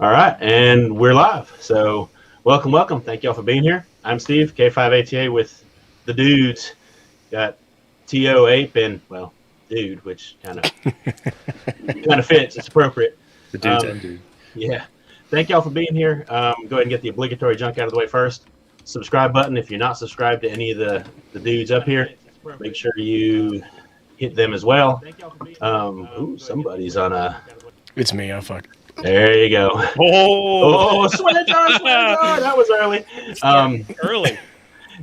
All right, and we're live. So, welcome. Thank y'all for being here. I'm Steve, K5ATA with the dudes. Got TO Ape and dude, which kind of fits. It's appropriate. The dude's and dude. Yeah. Thank y'all for being here. Go ahead and get the obligatory junk out of the way first. Subscribe button if you're not subscribed to any of the dudes up here. Make sure you hit them as well. Somebody's on a. It's me. I fuck. There you go. Oh, switch on. That was early. Early.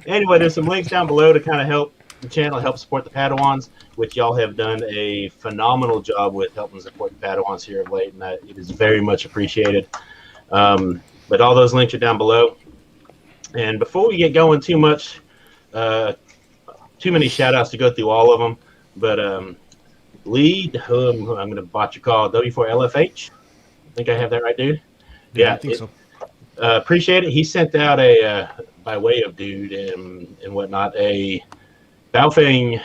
Anyway, there's some links down below to kind of help the channel, help support the Padawans, which y'all have done a phenomenal job with helping support the Padawans here of late, and it is very much appreciated. But all those links are down below. And before we get going too much, too many shout-outs to go through all of them, but Lee, I'm going to botch your call, W4LFH. I think I have that right, dude. Yeah, I think so. Appreciate it. He sent out by way of dude and whatnot, a Baofeng,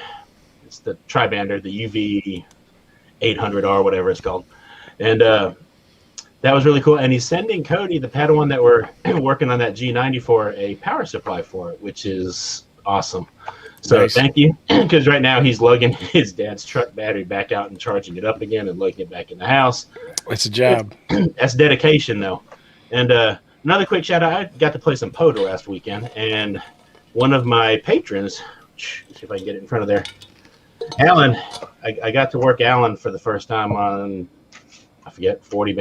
it's the Tribander, the UV 800R, whatever it's called. And that was really cool. And he's sending Cody, the Padawan that we're working on that G90 for, a power supply for it, which is awesome. So nice. Thank you, because right now he's lugging his dad's truck battery back out and charging it up again and lugging it back in the house. It's a job. That's dedication, though. And another quick shout out, I got to play some Poda last weekend, and one of my patrons, see if I can get it in front of there, Alan, I got to work Alan for the first time on, I forget, 40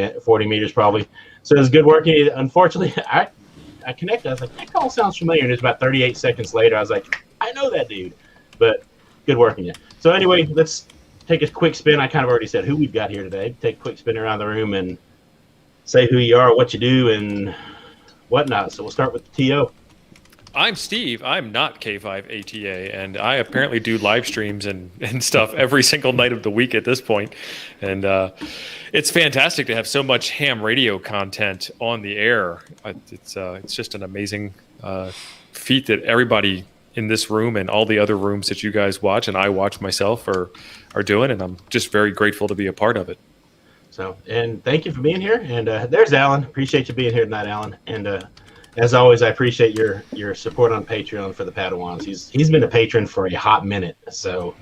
meters probably. So it was good working. Unfortunately, I connected. I was like, that call sounds familiar. And it's about 38 seconds later, I was like, I know that dude. But good working you. So anyway, let's take a quick spin. I kind of already said who we've got here today. Take a quick spin around the room and say who you are, what you do, and whatnot. So we'll start with the TO. I'm Steve. I'm not K5ATA, and I apparently do live streams and stuff every single night of the week at this point. And it's fantastic to have so much ham radio content on the air. It's just an amazing feat that everybody in this room and all the other rooms that you guys watch and I watch myself are doing, and I'm just very grateful to be a part of it. So, and thank you for being here. And there's Alan. Appreciate you being here tonight, Alan. And as always, I appreciate your support on Patreon for the Padawans. He's been a patron for a hot minute. So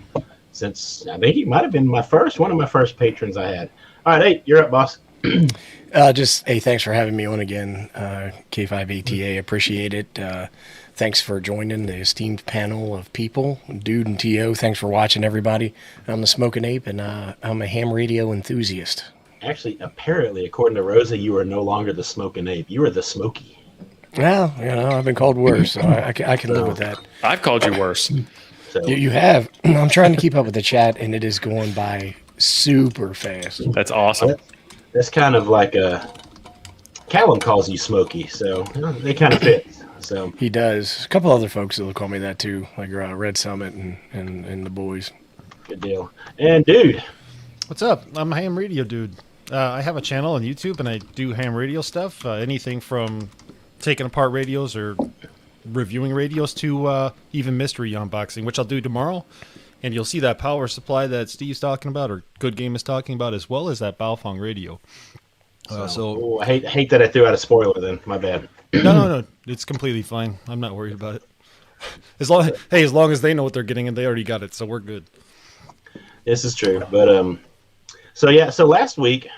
since I think he might have been one of my first patrons I had. All right, hey, you're up, boss. Thanks for having me on again, K5ATA. Appreciate it. Thanks for joining the esteemed panel of people, Dude and TO. Thanks for watching, everybody. I'm the Smoking Ape, and I'm a ham radio enthusiast. Actually, apparently, according to Rosa, you are no longer the Smoking Ape. You are the Smoky. Well, I've been called worse, so I can live with that. I've called you worse. So. You have. I'm trying to keep up with the chat, and it is going by super fast. That's awesome. That's kind of like Callum calls you Smoky, so they kind of fit. So he does. A couple other folks that will call me that too, like Red Summit and the boys. Good deal. And dude, what's up? I'm a ham radio dude. I have a channel on YouTube, and I do ham radio stuff. Anything from taking apart radios or reviewing radios to even mystery unboxing, which I'll do tomorrow. And you'll see that power supply that Steve's talking about, or Goodgame is talking about, as well as that Baofeng radio. I hate that I threw out a spoiler. Then my bad. No, it's completely fine. I'm not worried about it. As long as they know what they're getting and they already got it, so we're good. This is true, but so last week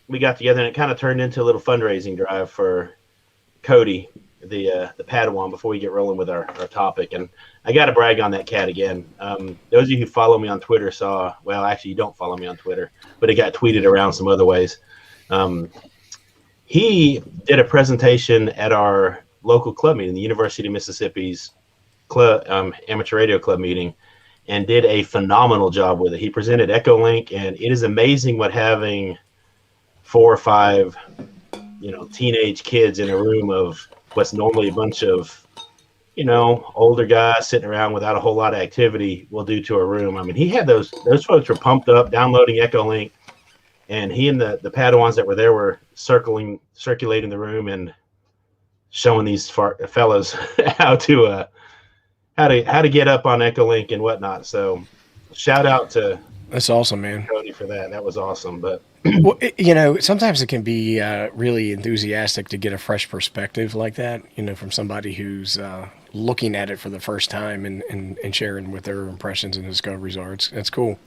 we got together and it kind of turned into a little fundraising drive for Cody, the Padawan, before we get rolling with our topic. And I got to brag on that cat again. Those of you who follow me on Twitter saw, well, actually you don't follow me on Twitter, but it got tweeted around some other ways. He did a presentation at our local club meeting, the University of Mississippi's club, amateur radio club meeting, and did a phenomenal job with it. He presented Echolink, and it is amazing what having 4 or 5, teenage kids in a room of what's normally a bunch of, older guys sitting around without a whole lot of activity will do to a room. I mean, he had those folks were pumped up, downloading Echolink, and he and the Padawans that were there were circulating the room and showing these fellows how to get up on Echolink and whatnot. So shout out to that's awesome, man. Cody for that. That was awesome. But Well, sometimes it can be really enthusiastic to get a fresh perspective like that, from somebody who's looking at it for the first time and sharing with their impressions and discoveries are. It's cool.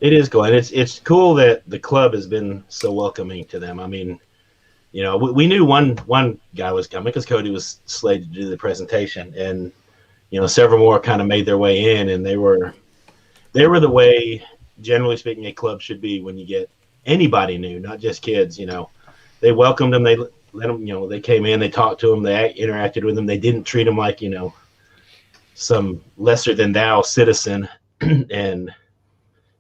It is cool, and it's cool that the club has been so welcoming to them. I mean, we knew one guy was coming because Cody was slated to do the presentation, and several more kind of made their way in, and they were the way, generally speaking, a club should be when you get anybody new, not just kids. They welcomed them, they let them, they came in, they talked to them, they interacted with them, they didn't treat them like some lesser than thou citizen, and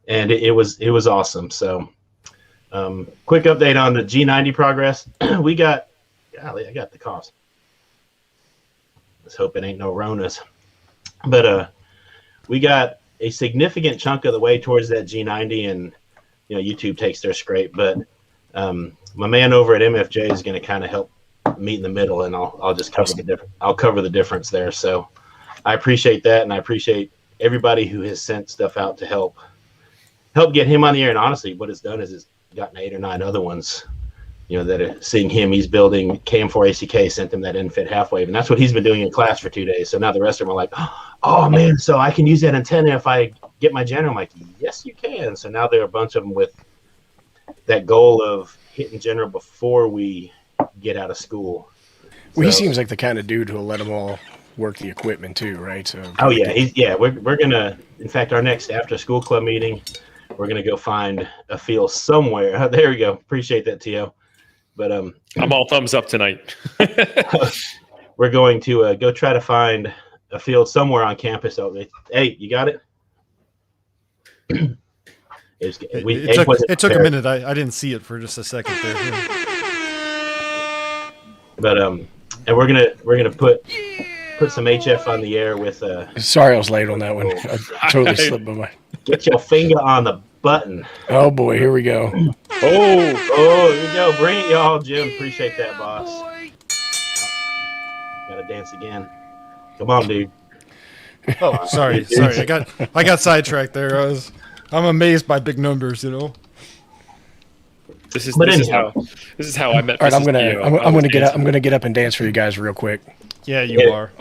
it was awesome. So quick update on the G90 progress. We got, golly, I got the coughs. Let's hope it ain't no Ronas. But we got a significant chunk of the way towards that G90, and YouTube takes their scrape. But my man over at MFJ is going to kind of help meet in the middle, and I'll just cover the difference. I'll cover the difference there. So I appreciate that, and I appreciate everybody who has sent stuff out to help get him on the air. And honestly, what it's done is it's gotten 8 or 9 other ones, that are seeing him. He's building KM4ACK, sent him that infit half wave, and that's what he's been doing in class for 2 days. So now the rest of them are like, oh man, so I can use that antenna if I get my general. I'm like, yes, you can. So now there are a bunch of them with that goal of hitting general before we get out of school. Well, he seems like the kind of dude who'll let them all work the equipment too, right? So. Oh yeah, we're gonna. In fact, our next after school club meeting, we're gonna go find a field somewhere. There we go. Appreciate that, Tio. But I'm all thumbs up tonight. We're going to go try to find a field somewhere on campus. Hey, you got it? It took a minute. I didn't see it for just a second there. But and we're gonna put some HF on the air with. Sorry, I was late on that one. I totally slipped my mind. Get your finger on the button. Oh boy, here we go. Oh, here we go. Bring it, y'all. Jim, appreciate that, boss. Gotta dance again. Come on, dude. Oh, sorry. I got sidetracked there. I'm amazed by big numbers. This is how I met. All right, I'm gonna get up and dance for you guys real quick. Yeah, you are.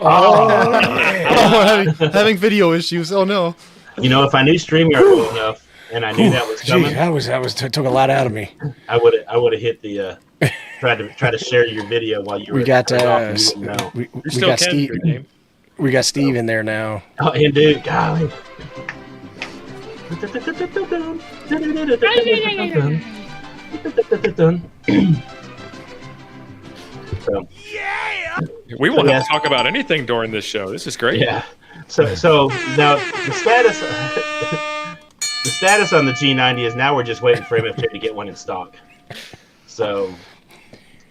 Having video issues. Oh no. If I knew StreamYard well enough, and I knew that was coming, took a lot out of me. I would have hit the try to share your video while you were. We got Steve. We got Steve in there now. Oh, and dude, golly. So, we won't have to talk about anything during this show. This is great. Yeah. So now the status on the G90 is now we're just waiting for MFJ to get one in stock. So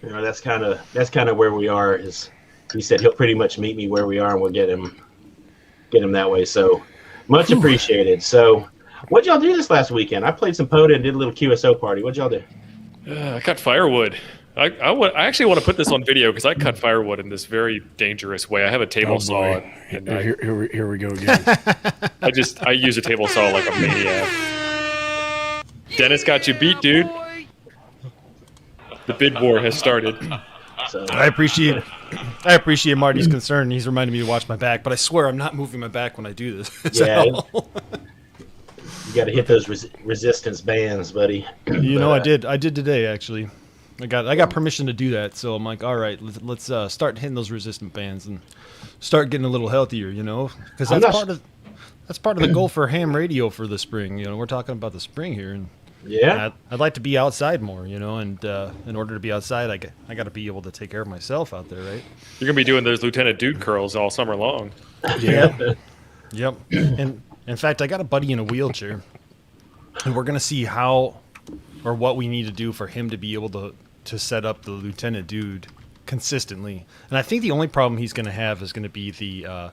that's kind of where we are. Is he said he'll pretty much meet me where we are, and we'll get him that way. So much appreciated. So what'd y'all do this last weekend? I played some POTA and did a little QSO party. What'd y'all do? I cut firewood. I actually want to put this on video because I cut firewood in this very dangerous way. I have a table saw. And here we go again. I use a table saw like a maniac. Dennis got you beat, dude. The bid war has started. So, I appreciate Marty's concern. He's reminding me to watch my back, but I swear I'm not moving my back when I do this. Yeah. You got to hit those resistance bands, buddy. I did today actually. I got permission to do that, so I'm like, all right, let's start hitting those resistant bands and start getting a little healthier, because that's part of the goal for ham radio for the spring. We're talking about the spring here, and yeah, I'd like to be outside more, and in order to be outside, I got to be able to take care of myself out there, right? You're gonna be doing those Lieutenant Dude curls all summer long. Yeah. Yep. And in fact, I got a buddy in a wheelchair, and we're gonna see how or what we need to do for him to be able to set up the Lieutenant Dude consistently. And I think the only problem he's going to have is going to be the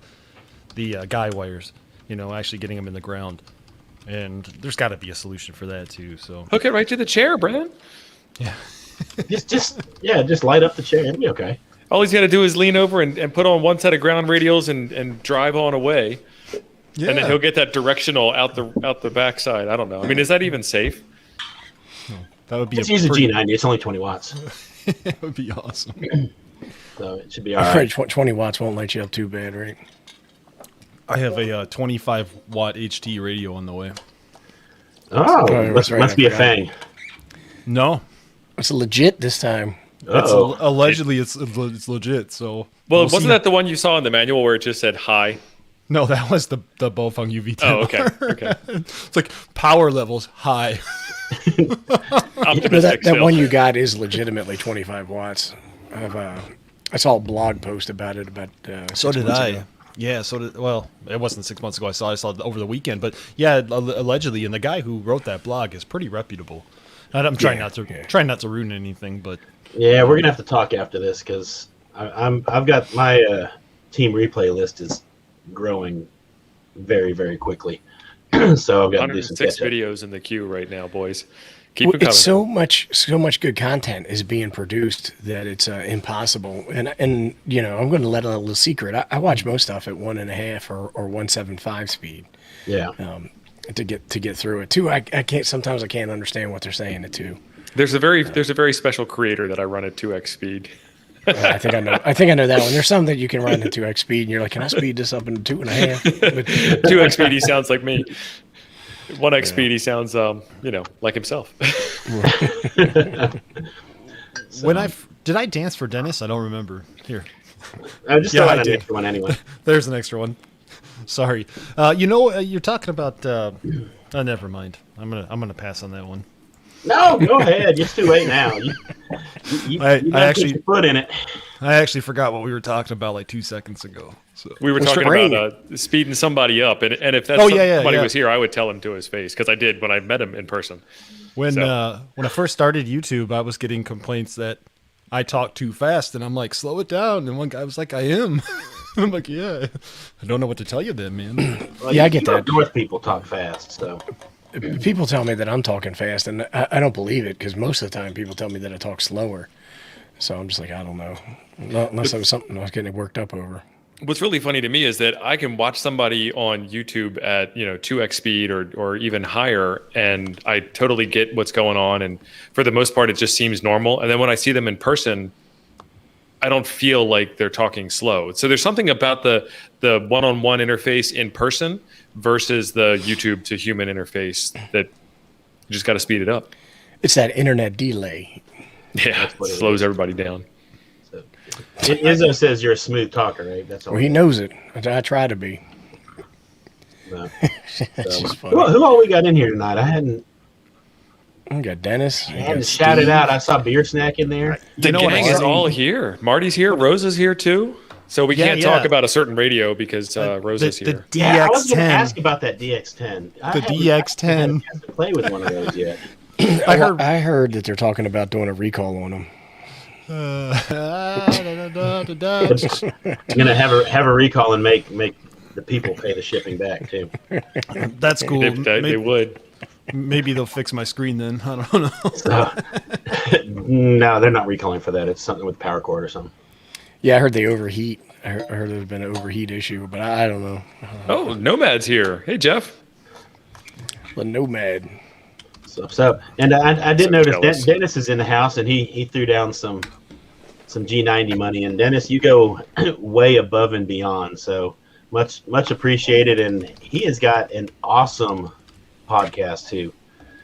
guy wires, actually getting them in the ground. And there's got to be a solution for that too. So hook it right to the chair, Brandon. Yeah. just light up the chair. It'll be okay. All he's got to do is lean over and put on one set of ground radials and drive on away. Yeah. And then he'll get that directional out the backside. I don't know. I mean, is that even safe? That would be Just use a G90. It's only 20 watts. That would be awesome. So it should be all right. 20 watts won't light you up too bad, right? I have a 25 watt HT radio on the way. Oh, that's right, must I be a forgot. Fang. No, It's legit this time. allegedly it's legit. So Well, we'll wasn't see. that the one you saw in the manual where it just said hi? No, that was the Bofeng UV10. Oh, okay. Okay. It's like power levels high. Optimistic That still. one you got is legitimately 25 watts. I saw a blog post about it about So 6 did months I. ago. Yeah, so did, well, it wasn't 6 months ago. I saw it over the weekend, but yeah, allegedly, and the guy who wrote that blog is pretty reputable. And I'm trying not to ruin anything, but Yeah, we're gonna have to talk after this because I've got my team replay list is growing very, very quickly. So I've got to do some 106 catch up. videos in the queue right now, boys. Keep Well, it coming. it's so much good content is being produced that it's impossible. And you know, I'm going to let a little secret. I watch most stuff at 1.5 or 1.75 speed Yeah. to get through it. Too, I can't. Sometimes I can't understand what they're saying. It too. There's a very special creator that I run at 2x speed. I think I know. I think I know that one. There's some that you can run at 2x speed, and you're like, can I speed this up into 2.5? But 2x speed, he sounds like me. 1x speed, he sounds, like himself. did I dance for Dennis? I don't remember. Here, I just Yeah, thought I I'd did. make one anyway. there's an extra one. Sorry. You're talking about. Never mind. I'm gonna pass on that one. No, go ahead. It's too late now. You I gotta actually- put your foot in it. I actually forgot what we were talking about like 2 seconds ago. So We were Well, talking spring. about speeding somebody up, and if that Oh, yeah, somebody yeah. was here, I would tell him to his face because I did when I met him in person. when I first started YouTube, I was getting complaints that I talk too fast, and I'm like, slow it down. And one guy was like, I am. I'm like, yeah. I don't know what to tell you then, man. Well, Yeah, I get that. North people talk fast, so people tell me that I'm talking fast, and I don't believe it because most of the time people tell me that I talk slower. So I'm just like, I don't know, unless it was something I was getting worked up over. What's really funny to me is that I can watch somebody on YouTube at 2x speed or even higher, and I totally get what's going on. And for the most part, it just seems normal. And then when I see them in person, I don't feel like they're talking slow. So there's something about the one-on-one interface in person versus the YouTube to human interface that you just got to speed it up. It's that internet delay. Yeah, what it slows is. everybody down. Izzo says you're a smooth talker, right? That's all. Well, he knows it. I try to be. No. That's just Who, funny. who all we got in here tonight? I hadn't We got Dennis. We got shouted Steve. out. I saw Beer Snack in there. The know what, gang is Marty? all here. Marty's here. Rose is here too. So we Yeah, can't yeah. talk about a certain radio because Rose is here. The Yeah, I was going to DX10. ask about that DX10. I The haven't- DX10. I haven't had to play with one of those yet. I heard that they're talking about doing a recall on them. I'm going to have a recall and make the people pay the shipping back too. That's cool. They would. Maybe they'll fix my screen then. I don't know. So, no, they're not recalling for that. It's something with power cord or something. Yeah, I heard they overheat. I heard there's been an overheat issue, but I don't know. Oh, Nomad's here. Hey, Jeff. The Nomad. So and I did So notice jealous. Dennis is in the house and he threw down some G90 money. And Dennis, you go way above and beyond. So much appreciated. And he has got an awesome podcast too.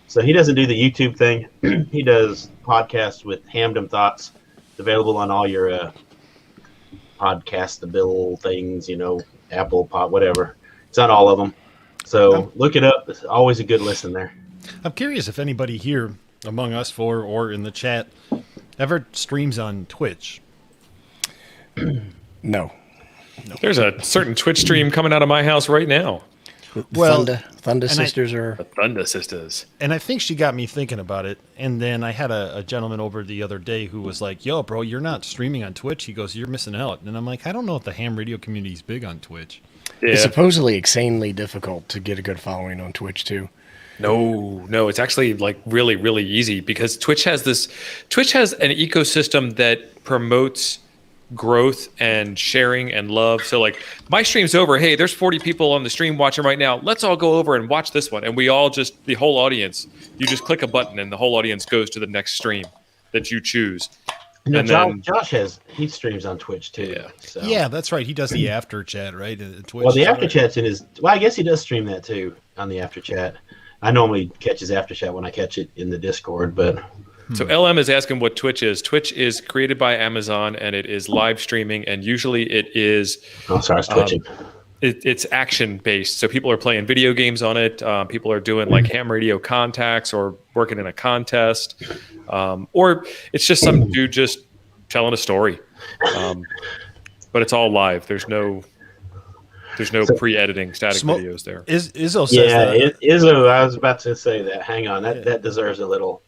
So he doesn't do the YouTube thing. He does podcasts with Hamdom Thoughts. It's available on all your podcastable things, Apple Pod, whatever. It's on all of them. So look it up. It's always a good listen there. I'm curious if anybody here among us four or in the chat ever streams on Twitch. No. There's a certain Twitch stream coming out of my house right now. Well, Thunder and Sisters are. The Thunder Sisters. And I think she got me thinking about it. And then I had a gentleman over the other day who was like, yo, bro, you're not streaming on Twitch. He goes, you're missing out. And I'm like, I don't know if the ham radio community is big on Twitch. Yeah. It's supposedly insanely difficult to get a good following on Twitch too. No, it's actually like really, really easy because Twitch has an ecosystem that promotes growth and sharing and love. So like my stream's over. Hey, there's 40 people on the stream watching right now. Let's all go over and watch this one. And we all just, the whole audience, you just click a button and the whole audience goes to the next stream that you choose. And then Josh he streams on Twitch too. Yeah. So. Yeah, that's right. He does the after chat, right? Twitch, well, the after chat's in his. Well, I guess he does stream that too on the after chat. I normally catch his after chat when I catch it in the Discord, but. So LM is asking what Twitch is. Twitch is created by Amazon and it is live streaming, and usually it is. Oh, sorry, I was twitching. It's action based. So people are playing video games on it. People are doing like ham radio contacts or working in a contest, or it's just some dude just telling a story. But it's all live. There's no pre-editing static videos there. Izzo says that. Izzo, I was about to say that. Hang on, that deserves a little.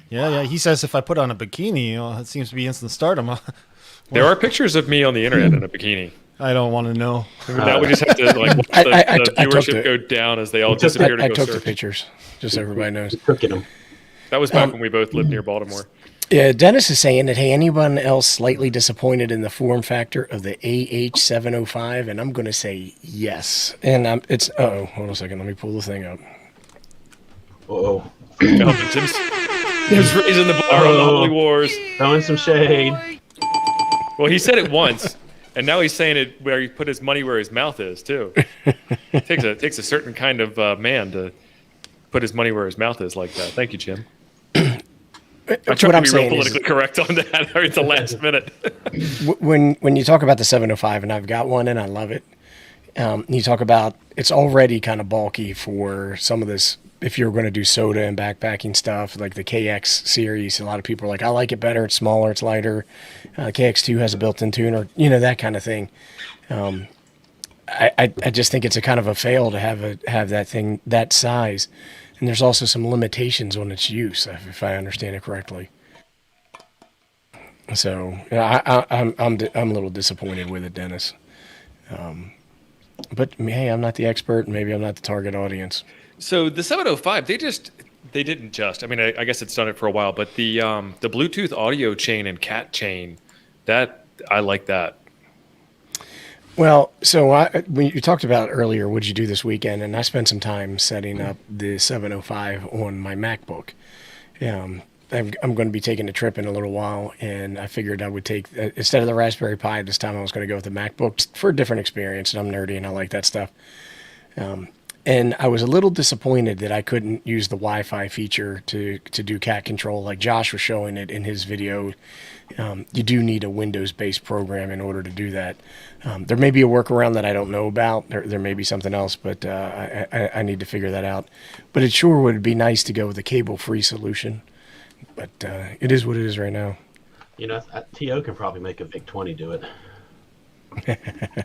Yeah. He says if I put on a bikini, it seems to be instant stardom. There are pictures of me on the internet in a bikini. I don't want to know. Now we just have to like watch the viewership go down as they all disappear to go I took search. the pictures, just so everybody knows. Cooking them. That was back when we both lived near Baltimore. Yeah, Dennis is saying that, hey, anyone else slightly disappointed in the form factor of the AH705? And I'm going to say yes. And hold on a second. Let me pull the thing up. Uh-oh. He's raising the bar on the Holy Wars. Throwing some shade. Well, he said it once, and now he's saying it where he put his money where his mouth is, too. It takes a certain kind of man to put his money where his mouth is like that. Thank you, Jim. I tried to be real politically correct on that at the last minute. when you talk about the 705, and I've got one and I love it, you talk about it's already kind of bulky for some of this. If you're going to do soda and backpacking stuff, like the KX series, a lot of people are like, I like it better. It's smaller, it's lighter. KX2 has a built-in tuner, that kind of thing. I just think it's a kind of a fail to have that thing that size. And there's also some limitations on its use, if I understand it correctly. So I'm a little disappointed with it, Dennis. But hey, I'm not the expert. Maybe I'm not the target audience. So the 705, they didn't just. I mean, I guess it's done it for a while, but the Bluetooth audio chain and cat chain, that I like that. Well, so when you talked about earlier, what'd you do this weekend? And I spent some time setting up the 705 on my MacBook. I'm going to be taking a trip in a little while, and I figured I would take, instead of the Raspberry Pi, this time I was going to go with the MacBook for a different experience, and I'm nerdy and I like that stuff. And I was a little disappointed that I couldn't use the Wi-Fi feature to do cat control. Like Josh was showing it in his video. You do need a Windows-based program in order to do that. There may be a workaround that I don't know about. There may be something else, but I need to figure that out. But it sure would be nice to go with a cable-free solution. But it is what it is right now. T.O. can probably make a VIC-20 do it.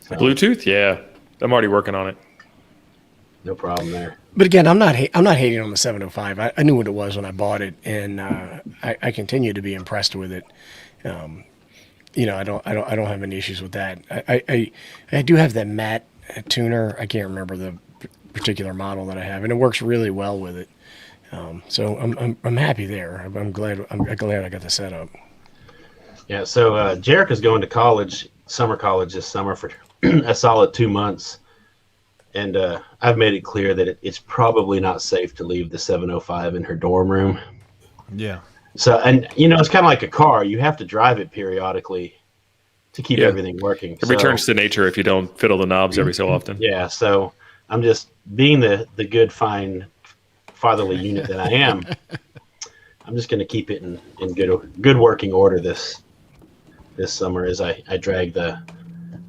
So. Bluetooth? Yeah. I'm already working on it. No problem there. But again, I'm not hating on the 705. I knew what it was when I bought it, and I continue to be impressed with it. I don't have any issues with that. I do have that matte tuner. I can't remember the particular model that I have, and it works really well with it. So I'm happy there. I'm glad I got the setup. Yeah. So Jerica's going to summer college this summer for a solid 2 months. And I've made it clear that it's probably not safe to leave the 705 in her dorm room. Yeah. So, and it's kind of like a car. You have to drive it periodically to keep everything working. It returns to nature if you don't fiddle the knobs every so often. Yeah. So I'm just being the good, fine fatherly unit that I am. I'm just going to keep it in good working order this summer as I drag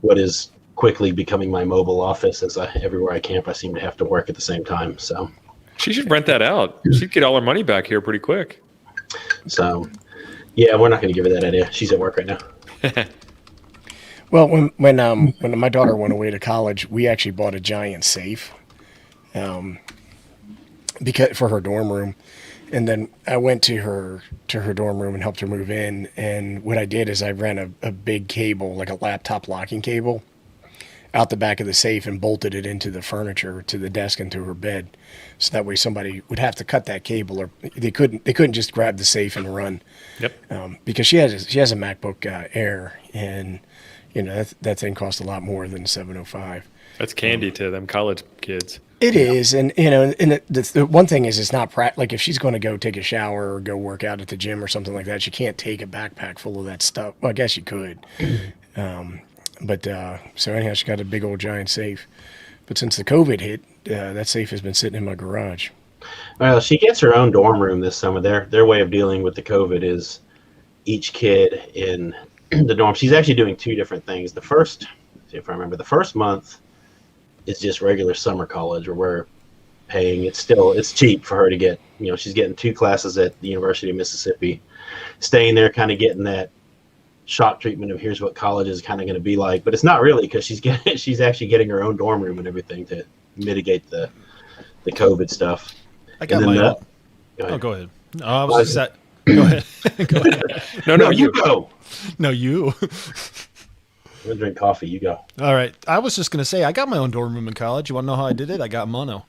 what is quickly becoming my mobile office. Everywhere I camp, I seem to have to work at the same time. So she should rent that out. She'd get all her money back here pretty quick. So, yeah, we're not going to give her that idea. She's at work right now. Well, when my daughter went away to college, we actually bought a giant safe, because for her dorm room, and then I went to her dorm room and helped her move in. And what I did is I ran a big cable, like a laptop locking cable, out the back of the safe and bolted it into the furniture, to the desk, and to her bed. So that way somebody would have to cut that cable, or they couldn't just grab the safe and run. Yep. Because she has a MacBook Air, and that thing cost a lot more than 705. That's candy to them college kids. It is, and the one thing is, it's not like if she's going to go take a shower or go work out at the gym or something like that, she can't take a backpack full of that stuff. Well, I guess you could, but so anyhow, she got a big old giant safe. But since the COVID hit, that safe has been sitting in my garage. Well, she gets her own dorm room this summer. Their way of dealing with the COVID is each kid in the dorm. She's actually doing two different things. The first, if I remember, the first month is just regular summer college, where we're paying. It's cheap for her to get. She's getting 2 classes at the University of Mississippi, staying there, kind of getting that shock treatment of here's what college is kind of going to be like. But it's not really, because she's actually getting her own dorm room and everything to mitigate the COVID stuff. I got my. Go ahead. Oh, go ahead. No, I was just that. Go ahead. Go ahead. No, you go. No, you. I'm gonna drink coffee. You go. All right. I was just gonna say I got my own dorm room in college. You want to know how I did it? I got mono.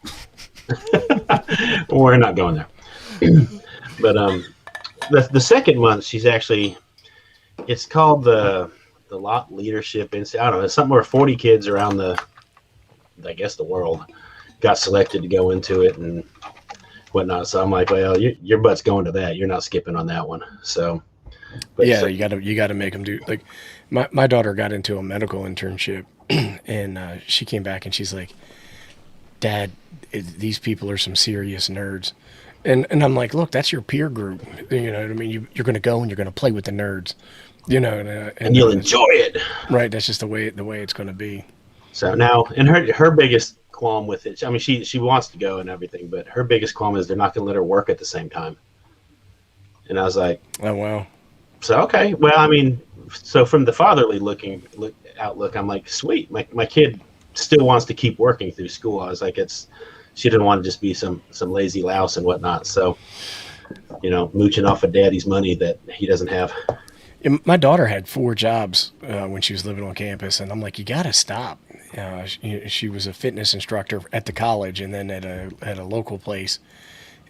We're not going there. But the second month, she's actually. It's called the Lot Leadership Institute. I don't know. It's something where 40 kids around the world got selected to go into it and whatnot. So I'm like, well, your butt's going to that. You're not skipping on that one. So, but yeah, you gotta make them do, like, my daughter got into a medical internship, and she came back and she's like, Dad, these people are some serious nerds. And I'm like, look, that's your peer group. You know what I mean? You're going to go and you're going to play with the nerds. And you'll enjoy it. Right. That's just the way it's going to be. So now, and her biggest qualm with it, I mean, she wants to go and everything, but her biggest qualm is they're not going to let her work at the same time. And I was like, oh, wow. So, okay. Well, I mean, so from the fatherly outlook, I'm like, sweet. My kid still wants to keep working through school. I was like, she didn't want to just be some lazy louse and whatnot. So, mooching off of daddy's money that he doesn't have. My daughter had 4 jobs when she was living on campus, and I'm like, you got to stop. She was a fitness instructor at the college, and then at a local place.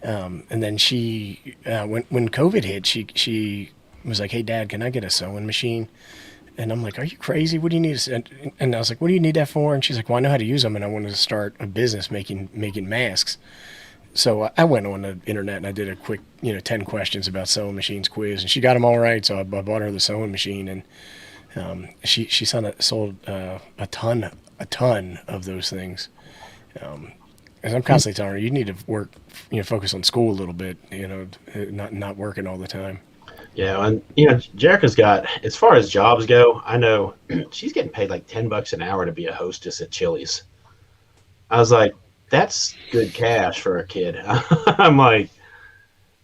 And then she, when COVID hit, she was like, hey, Dad, can I get a sewing machine? And I'm like, are you crazy? What do you need? And I was like, what do you need that for? And she's like, well, I know how to use them, and I wanted to start a business making masks. So I went on the internet and I did a quick, 10 questions about sewing machines quiz, and she got them all right. So I bought her the sewing machine, and she sold a ton of those things. And I'm constantly telling her, you need to work, focus on school a little bit, not working all the time. Yeah, and Jerica's got, as far as jobs go, I know she's getting paid like $10 an hour to be a hostess at Chili's. I was like, that's good cash for a kid. I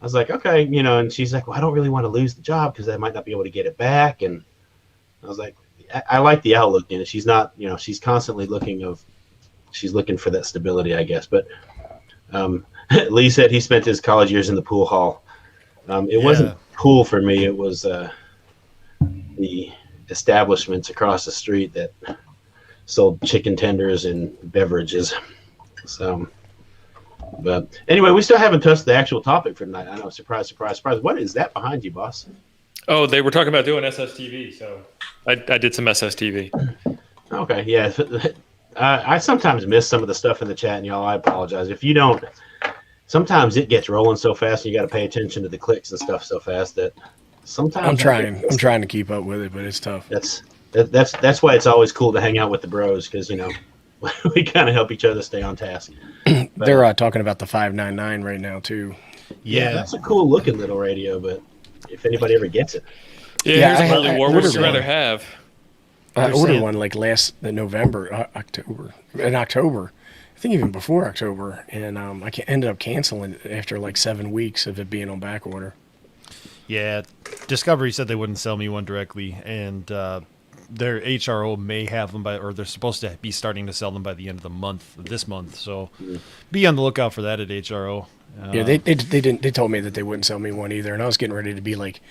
was like, okay, and she's like, well, I don't really want to lose the job because I might not be able to get it back. And I was like, I like the outlook in it. She's not, she's constantly looking for that stability, I guess. But Lee said he spent his college years in the pool hall. It wasn't pool for me. It was the establishments across the street that sold chicken tenders and beverages. So, but anyway, we still haven't touched the actual topic for tonight. I know, surprise. What is that behind you, boss? Oh, they were talking about doing SSTV, so I did some SSTV. Okay, yeah. I sometimes miss some of the stuff in the chat, and y'all, I apologize. If you don't, sometimes it gets rolling so fast, and you got to pay attention to the clicks and stuff so fast that sometimes I'm trying to keep up with it, but it's tough. That's why it's always cool to hang out with the bros, because we kind of help each other stay on task. They're talking about the 599 right now too. Yeah, that's a cool looking little radio, but if anybody ever gets it. Yeah, here's a Harley War. What would you rather have? I ordered one like last October. I think even before October, and I ended up canceling after like 7 weeks of it being on back order. Yeah, Discovery said they wouldn't sell me one directly, and their HRO may have them or they're supposed to be starting to sell them by the end of this month. So be on the lookout for that at HRO. Yeah, they didn't. They told me that they wouldn't sell me one either, and I was getting ready to be like,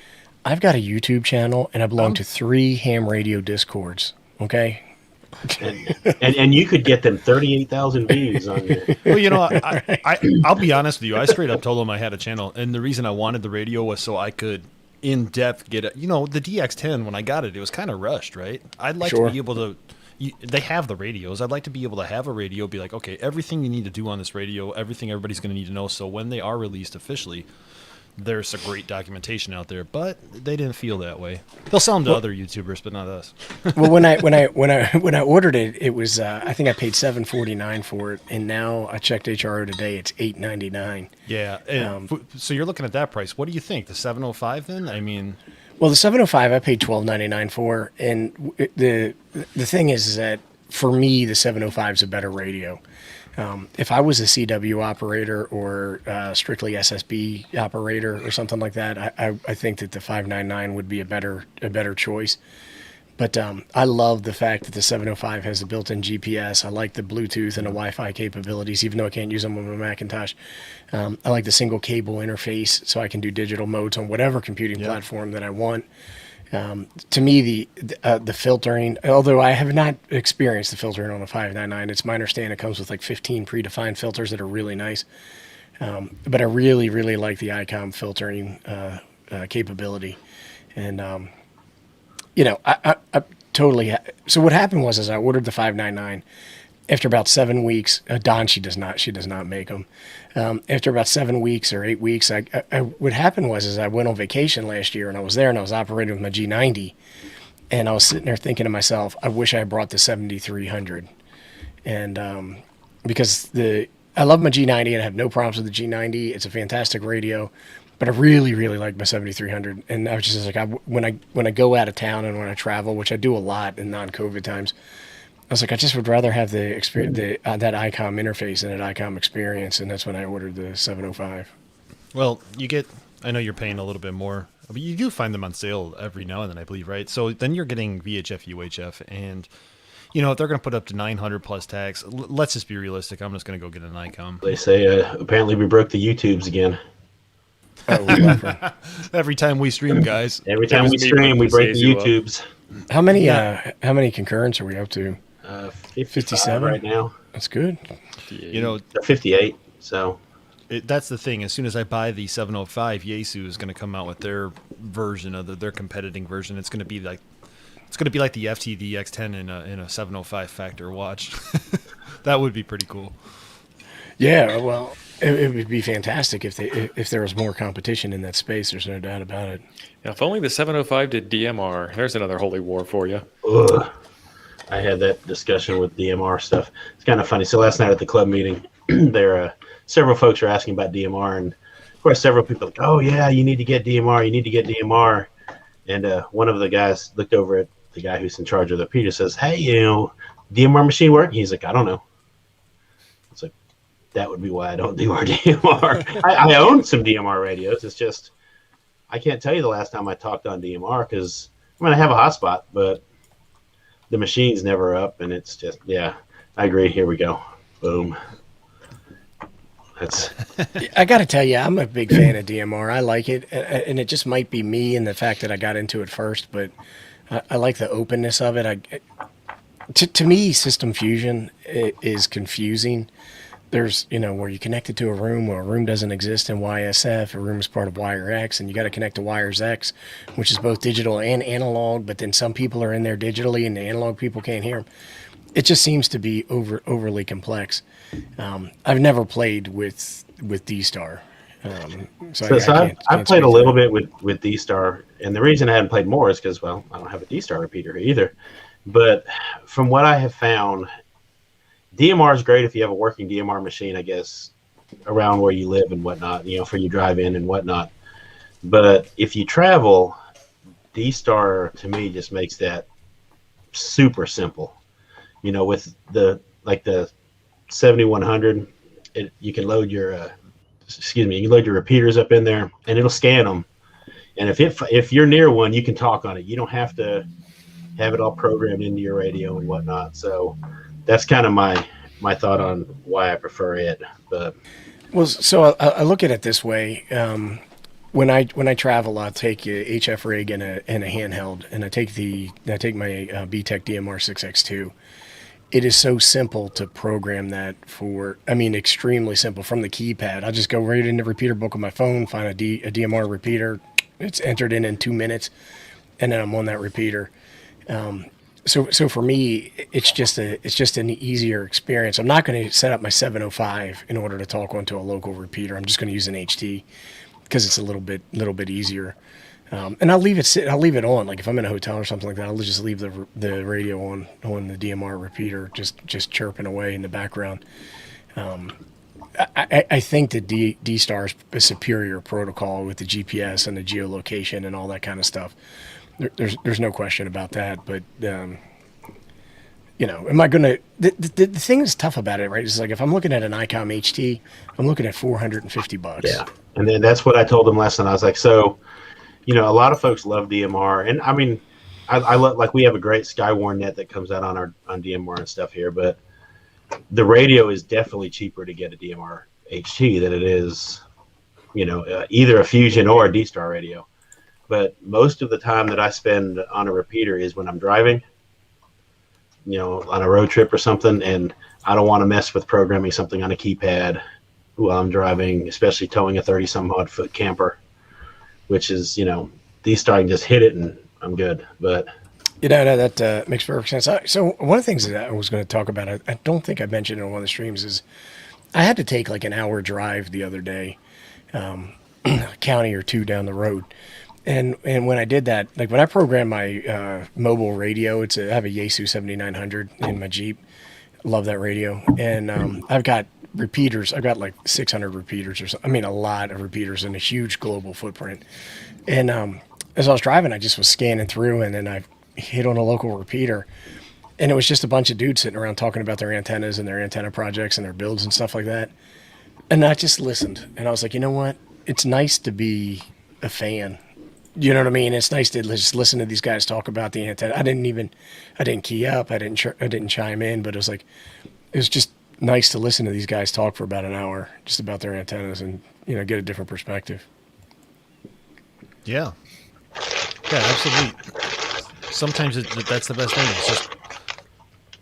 I've got a YouTube channel and I belong to 3 ham radio discords. Okay, and you could get them 38,000 views on your. Well, you know, I'll be honest with you. I straight up told him I had a channel, and the reason I wanted the radio was so I could in depth get it. You know, the DX10 when I got it, it was kind of rushed, right? I'd like to be able to. They have the radios. I'd like to be able to have a radio, be like, okay, everything you need to do on this radio, everything everybody's going to need to know. So when they are released officially, there's a great documentation out there. But they didn't feel that way. They'll sell them to other YouTubers, but not us. Well, when I ordered it, it was I think I paid $749 for it, and now I checked HRO today. It's $899. Yeah. And so you're looking at that price. What do you think? The 705 then? I mean. Well, the 705 I paid $12.99 for, and the thing is that for me the 705 is a better radio. If I was a CW operator or strictly SSB operator or something like that, I think that the 599 would be a better choice. But I love the fact that the 705 has the built-in GPS. I like the Bluetooth and the Wi-Fi capabilities, even though I can't use them on my Macintosh. I like the single cable interface, so I can do digital modes on whatever computing platform that I want. To me, the filtering, although I have not experienced the filtering on a 599, it's my understanding it comes with like 15 predefined filters that are really nice. But I really, really like the ICOM filtering capability. And I totally. So what happened was I ordered the 599. After about 7 weeks, Dawn, she does not make them. After about 7 weeks or 8 weeks, what happened was I went on vacation last year and I was there and I was operating with my G90, and I was sitting there thinking to myself, I wish I had brought the 7300, and because I love my G90 and I have no problems with the G90. It's a fantastic radio. But I really, really like my 7300, and I was just like, when I go out of town and when I travel, which I do a lot in non-COVID times, I was like, I just would rather have the experience, that ICOM interface and that ICOM experience, and that's when I ordered the 705. Well, I know you're paying a little bit more, but you do find them on sale every now and then, I believe, right? So then you're getting VHF, UHF, and if they're going to put up to 900 plus tax, let's just be realistic. I'm just going to go get an ICOM. They say apparently we broke the YouTubes again. Every time we stream, guys. Every time we stream, we break the YouTubes. How many concurrents are we up to? 57 right now. That's good. 58. So that's the thing. As soon as I buy the 705, Yaesu is going to come out with their version of their competing version. It's going to be like the FTD X10 in a 705 factor watch. That would be pretty cool. Yeah, well, it would be fantastic if there was more competition in that space. There's no doubt about it. Yeah, if only the 705 did DMR. There's another holy war for you. Ugh. I had that discussion with DMR stuff. It's kind of funny. So last night at the club meeting, several folks were asking about DMR, and of course several people like, oh yeah, you need to get DMR. You need to get DMR. And one of the guys looked over at the guy who's in charge of the repeater, says, hey, DMR machine work? He's like, I don't know. It's like, that would be why I don't do our DMR. I own some DMR radios. It's just, I can't tell you the last time I talked on DMR because I have a hotspot, but the machine's never up, and it's just, yeah, I agree. Here we go. Boom. I got to tell you, I'm a big fan of DMR. I like it, and it just might be me and the fact that I got into it first, but I like the openness of it. To me, System Fusion is confusing. There's, where you connect it to a room, or a room doesn't exist in YSF, a room is part of Wire X, and you got to connect to Wires X, which is both digital and analog, but then some people are in there digitally and the analog people can't hear them. It just seems to be overly complex. I've never played with D-Star. I played a little bit with D-Star, and the reason I hadn't played more is because, well, I don't have a D-Star repeater either. But from what I have found, DMR is great if you have a working DMR machine, I guess, around where you live and whatnot, for your drive-in and whatnot. But if you travel, D-Star, to me, just makes that super simple. With the 7100, you can load your repeaters up in there, and it'll scan them. And if you're near one, you can talk on it. You don't have to have it all programmed into your radio and whatnot. So that's kind of my thought on why I prefer it. But well, so I look at it this way. when I travel, I'll take a HF rig and a handheld, and I take my BTEC DMR 6X2. It is so simple to program that for. I mean, extremely simple from the keypad. I'll just go right in the repeater book on my phone, find a DMR repeater. It's entered in 2 minutes, and then I'm on that repeater. So for me, it's just an easier experience. I'm not going to set up my 705 in order to talk onto a local repeater. I'm just going to use an HT because it's a little bit easier. And I'll leave it on. Like if I'm in a hotel or something like that, I'll just leave the radio on the DMR repeater, just chirping away in the background. I think that D-Star is a superior protocol with the GPS and the geolocation and all that kind of stuff. There's no question about that. But am I going to? The thing that's tough about it, right? Is like if I'm looking at an ICOM HT, I'm looking at $450. Yeah, and then that's what I told them last night. I was like, so, a lot of folks love DMR, and I mean, I love, like, we have a great Skywarn net that comes out on DMR and stuff here, but the radio is definitely cheaper to get a DMR HT than it is, either a Fusion or a D-Star radio. But most of the time that I spend on a repeater is when I'm driving, on a road trip or something, and I don't want to mess with programming something on a keypad while I'm driving, especially towing a 30-some-odd foot camper, which is, D-Star can just hit it and I'm good. But that makes perfect sense. So one of the things that I was going to talk about, I don't think I mentioned it on one of the streams, is I had to take like an hour drive the other day, a county or two down the road. And when I did that, like when I programmed my mobile radio, I have a Yaesu 7900 in my Jeep. Love that radio. And I've got repeaters. I've got like 600 repeaters or something. I mean, a lot of repeaters and a huge global footprint. And as I was driving, I just was scanning through, and then I hit on a local repeater. And it was just a bunch of dudes sitting around talking about their antennas and their antenna projects and their builds and stuff like that. And I just listened. And I was like, you know what? It's nice to be a fan. You know what I mean? It's nice to just listen to these guys talk about the antenna. I didn't key up. I didn't chime in, but it was just nice to listen to these guys talk for about an hour just about their antennas and, get a different perspective. Yeah. Yeah, absolutely. Sometimes that's the best thing. It's just,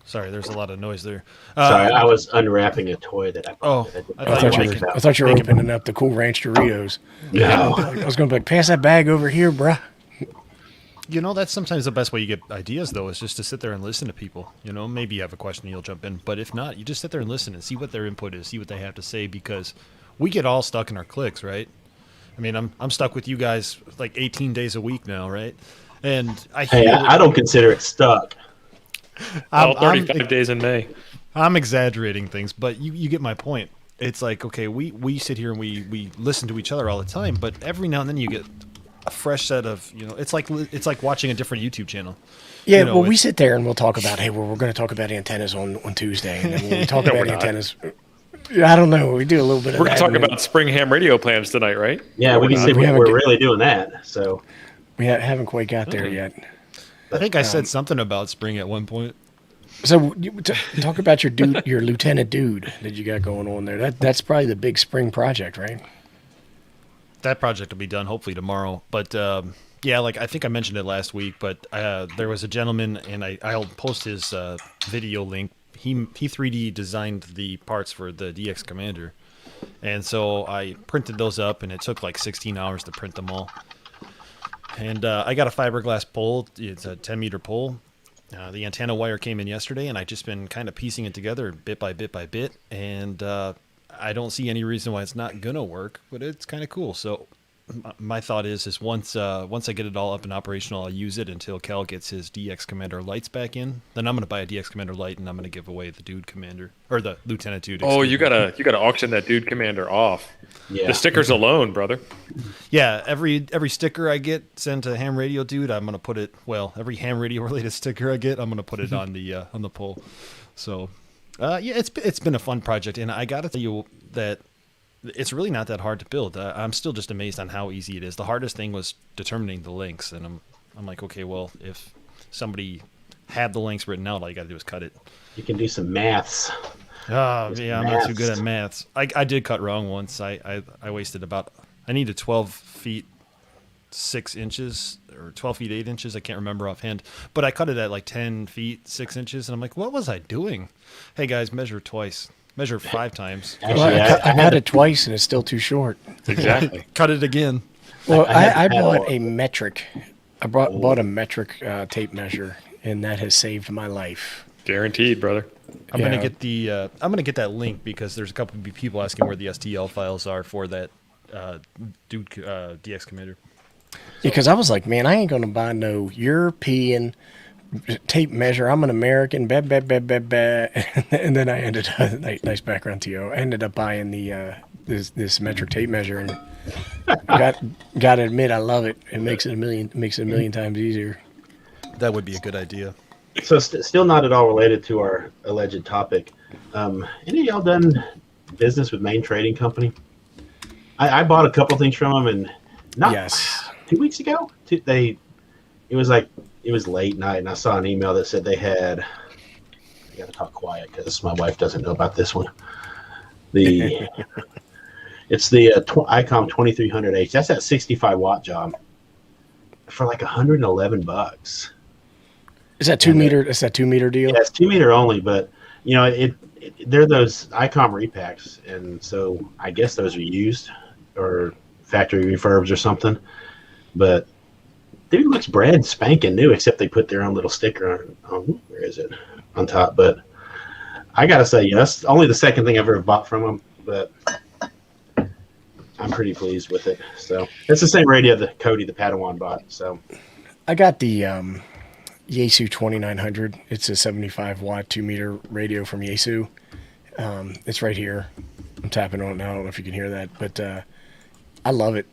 sorry, there's a lot of noise there. Sorry, I was unwrapping a toy that I bought. I thought you were opening up the Cool Ranch Doritos. No. I was going to be like, pass that bag over here, bruh. That's sometimes the best way you get ideas, though, is just to sit there and listen to people. Maybe you have a question and you'll jump in. But if not, you just sit there and listen and see what their input is, see what they have to say, because we get all stuck in our clicks, right? I mean, I'm stuck with you guys like 18 days a week now, right? And I don't consider it stuck. 35 days in May. I'm exaggerating things, but you get my point. It's like, okay, we sit here and we listen to each other all the time, but every now and then you get a fresh set of, it's like watching a different YouTube channel. Yeah, we sit there and we'll talk about, hey, we're going to talk about antennas on Tuesday, and then when we talk about antennas, I don't know, we do a little bit of that. We're going to talk about spring ham radio plans tonight, right? Yeah, we can see we're really doing that. So we haven't quite got there yet. I think I said something about spring at one point. So talk about your lieutenant dude that you got going on there. That's probably the big spring project, right? That project will be done hopefully tomorrow. But yeah, like I think I mentioned it last week, but there was a gentleman, and I'll post his video link. He 3D designed the parts for the DX Commander, and so I printed those up, and it took like 16 hours to print them all. And I got a fiberglass pole. It's a 10-meter pole. The antenna wire came in yesterday, and I've just been kind of piecing it together bit by bit by bit. And I don't see any reason why it's not going to work, but it's kind of cool. So my thought is once I get it all up and operational, I'll use it until Cal gets his DX Commander lights back in. Then I'm going to buy a DX Commander light, and I'm going to give away the Dude Commander, or the Lieutenant Dude. Oh, you gotta auction that Dude Commander off. Yeah. The stickers alone, brother. Yeah, every sticker I get sent to Ham Radio Dude, I'm gonna put it. Well, every ham radio related sticker I get, I'm gonna put it on the pole. So, yeah, it's been a fun project, and I gotta tell you that it's really not that hard to build. I'm still just amazed on how easy it is. The hardest thing was determining the links, and I'm like, okay, well, if somebody had the links written out, all you gotta do is cut it. You can do some maths. Oh, yeah, I'm not too good at maths. I did cut wrong once. I wasted about I needed 12 feet 6 inches or 12 feet 8 inches. I can't remember offhand, but I cut it at like 10 feet 6 inches, and I'm like, what was I doing? Hey guys, measure twice. Measure 5 times. Actually, I cut it twice and it's still too short. Exactly. Cut it again. Well, I had bought to- a metric. I bought a metric tape measure, and that has saved my life. Guaranteed, broter. I'm Yeah. gonna get the I'm gonna get that link because there's a couple of people asking where the STL files are for that DX commander. Because I was like, man, I ain't gonna buy no European tape measure. I'm an American. Bah, bah, bah, bah, bah. And then I ended up nice background to you. I ended up buying the this metric tape measure, and got to admit, I love it. It makes it a million times easier. That would be a good idea. So still not at all related to our alleged topic. Any of y'all done business with Main Trading Company? I bought a couple things from them, and not Yes. 2 weeks ago. It was late night, and I saw an email that said they had. I got to talk quiet because my wife doesn't know about this one. It's the ICOM 2300H. That's that 65 watt job for like $111. Is that 2 meter? Is that 2 meter deal? Yeah, it's 2 meter only, but you know they're those ICOM repacks, and so I guess those are used or factory refurbs or something. But dude looks brand spanking new, except they put their own little sticker on where is it on top. But I gotta say, yes, only the second thing I've ever bought from them, but I'm pretty pleased with it. So it's the same radio that Cody the Padawan bought. So I got the Yaesu 2900. It's a 75 watt 2 meter radio from Yaesu. It's right here. I'm tapping on it now. I don't know if you can hear that, but I love it.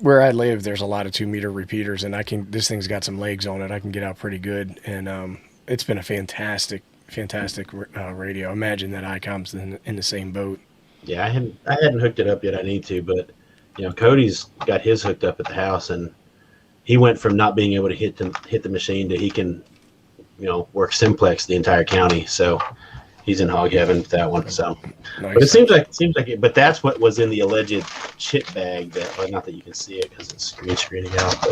Where I live, there's a lot of 2 meter repeaters, and this thing's got some legs on it. I can get out pretty good, and it's been a fantastic radio. Imagine that ICOM's in the same boat. yeah, I hadn't hooked it up yet. I need to, but you know, Cody's got his hooked up at the house, and he went from not being able to hit the machine to he can, you know, work simplex the entire county. So he's in hog heaven with that one. So, Nice. but it seems like it. But that's what was in the alleged chip bag. That, well, not that you can see it because it's screening out.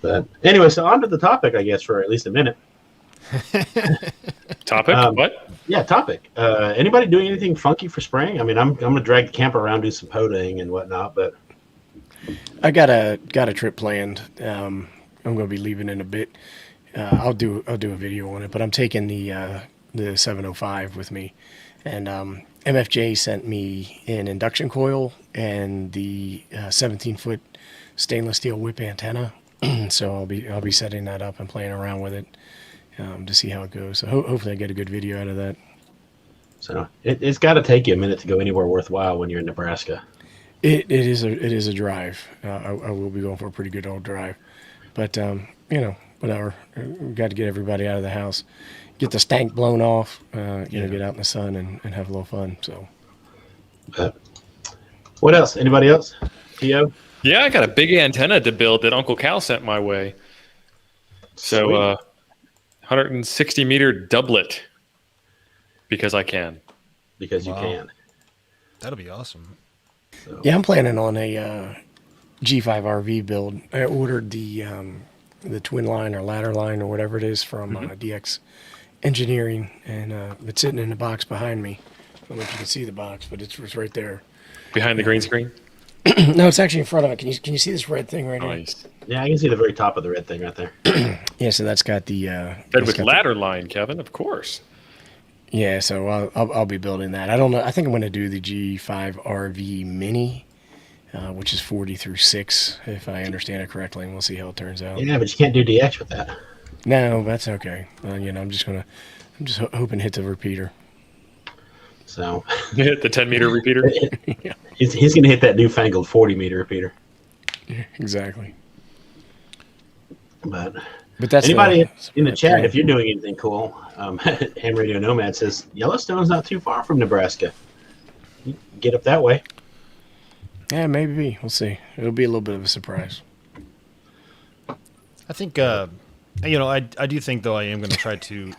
But anyway, so on to the topic, I guess, for at least a minute. Topic? What? Yeah, topic. Anybody doing anything funky for spring? I mean, I'm gonna drag the camper around, do some poding and whatnot, but. I got a trip planned. I'm going to be leaving in a bit. I'll do a video on it, but I'm taking the 705 with me, and MFJ sent me an induction coil and the 17-foot stainless steel whip antenna. So I'll be setting that up and playing around with it to see how it goes. So hopefully I get a good video out of that. So it's got to take you a minute to go anywhere worthwhile when you're in Nebraska. It is a drive. I will be going for a pretty good old drive, but you know, whatever. We've got to get everybody out of the house, get the stank blown off. Get out in the sun and have a little fun. So, But what else? Anybody else? Theo? Yeah, I got a big antenna to build that Uncle Cal sent my way. So, 160 meter doublet because I can. Because you Wow. can. That'll be awesome. So. yeah, I'm planning on a G5 RV build. I ordered the twin line or ladder line or whatever it is from DX Engineering, and it's sitting in the box behind me. I don't know if you can see the box, but it's right there. Behind the green screen? No, it's actually in front of it. Can you see this red thing right here? Nice. Yeah, I can see the very top of the red thing right there. Yeah, so that's got the Fed that's with got ladder line, Kevin, of course. yeah, so I'll be building that. I don't know. I think I'm going to do the G5 RV Mini, which is 40 through 6, if I understand it correctly, and we'll see how it turns out. Yeah, but you can't do DX with that. No, that's okay. I'm just hoping to hit the repeater. So Hit the 10 meter repeater. he's going to hit that newfangled 40 meter repeater. Exactly. But that's anybody in the chat, plan. if you're doing anything cool, Ham Radio Nomad says Yellowstone's not too far from Nebraska. You can get up that way. Yeah, maybe. We'll see. It'll be a little bit of a surprise. I think I do think though I am going to try to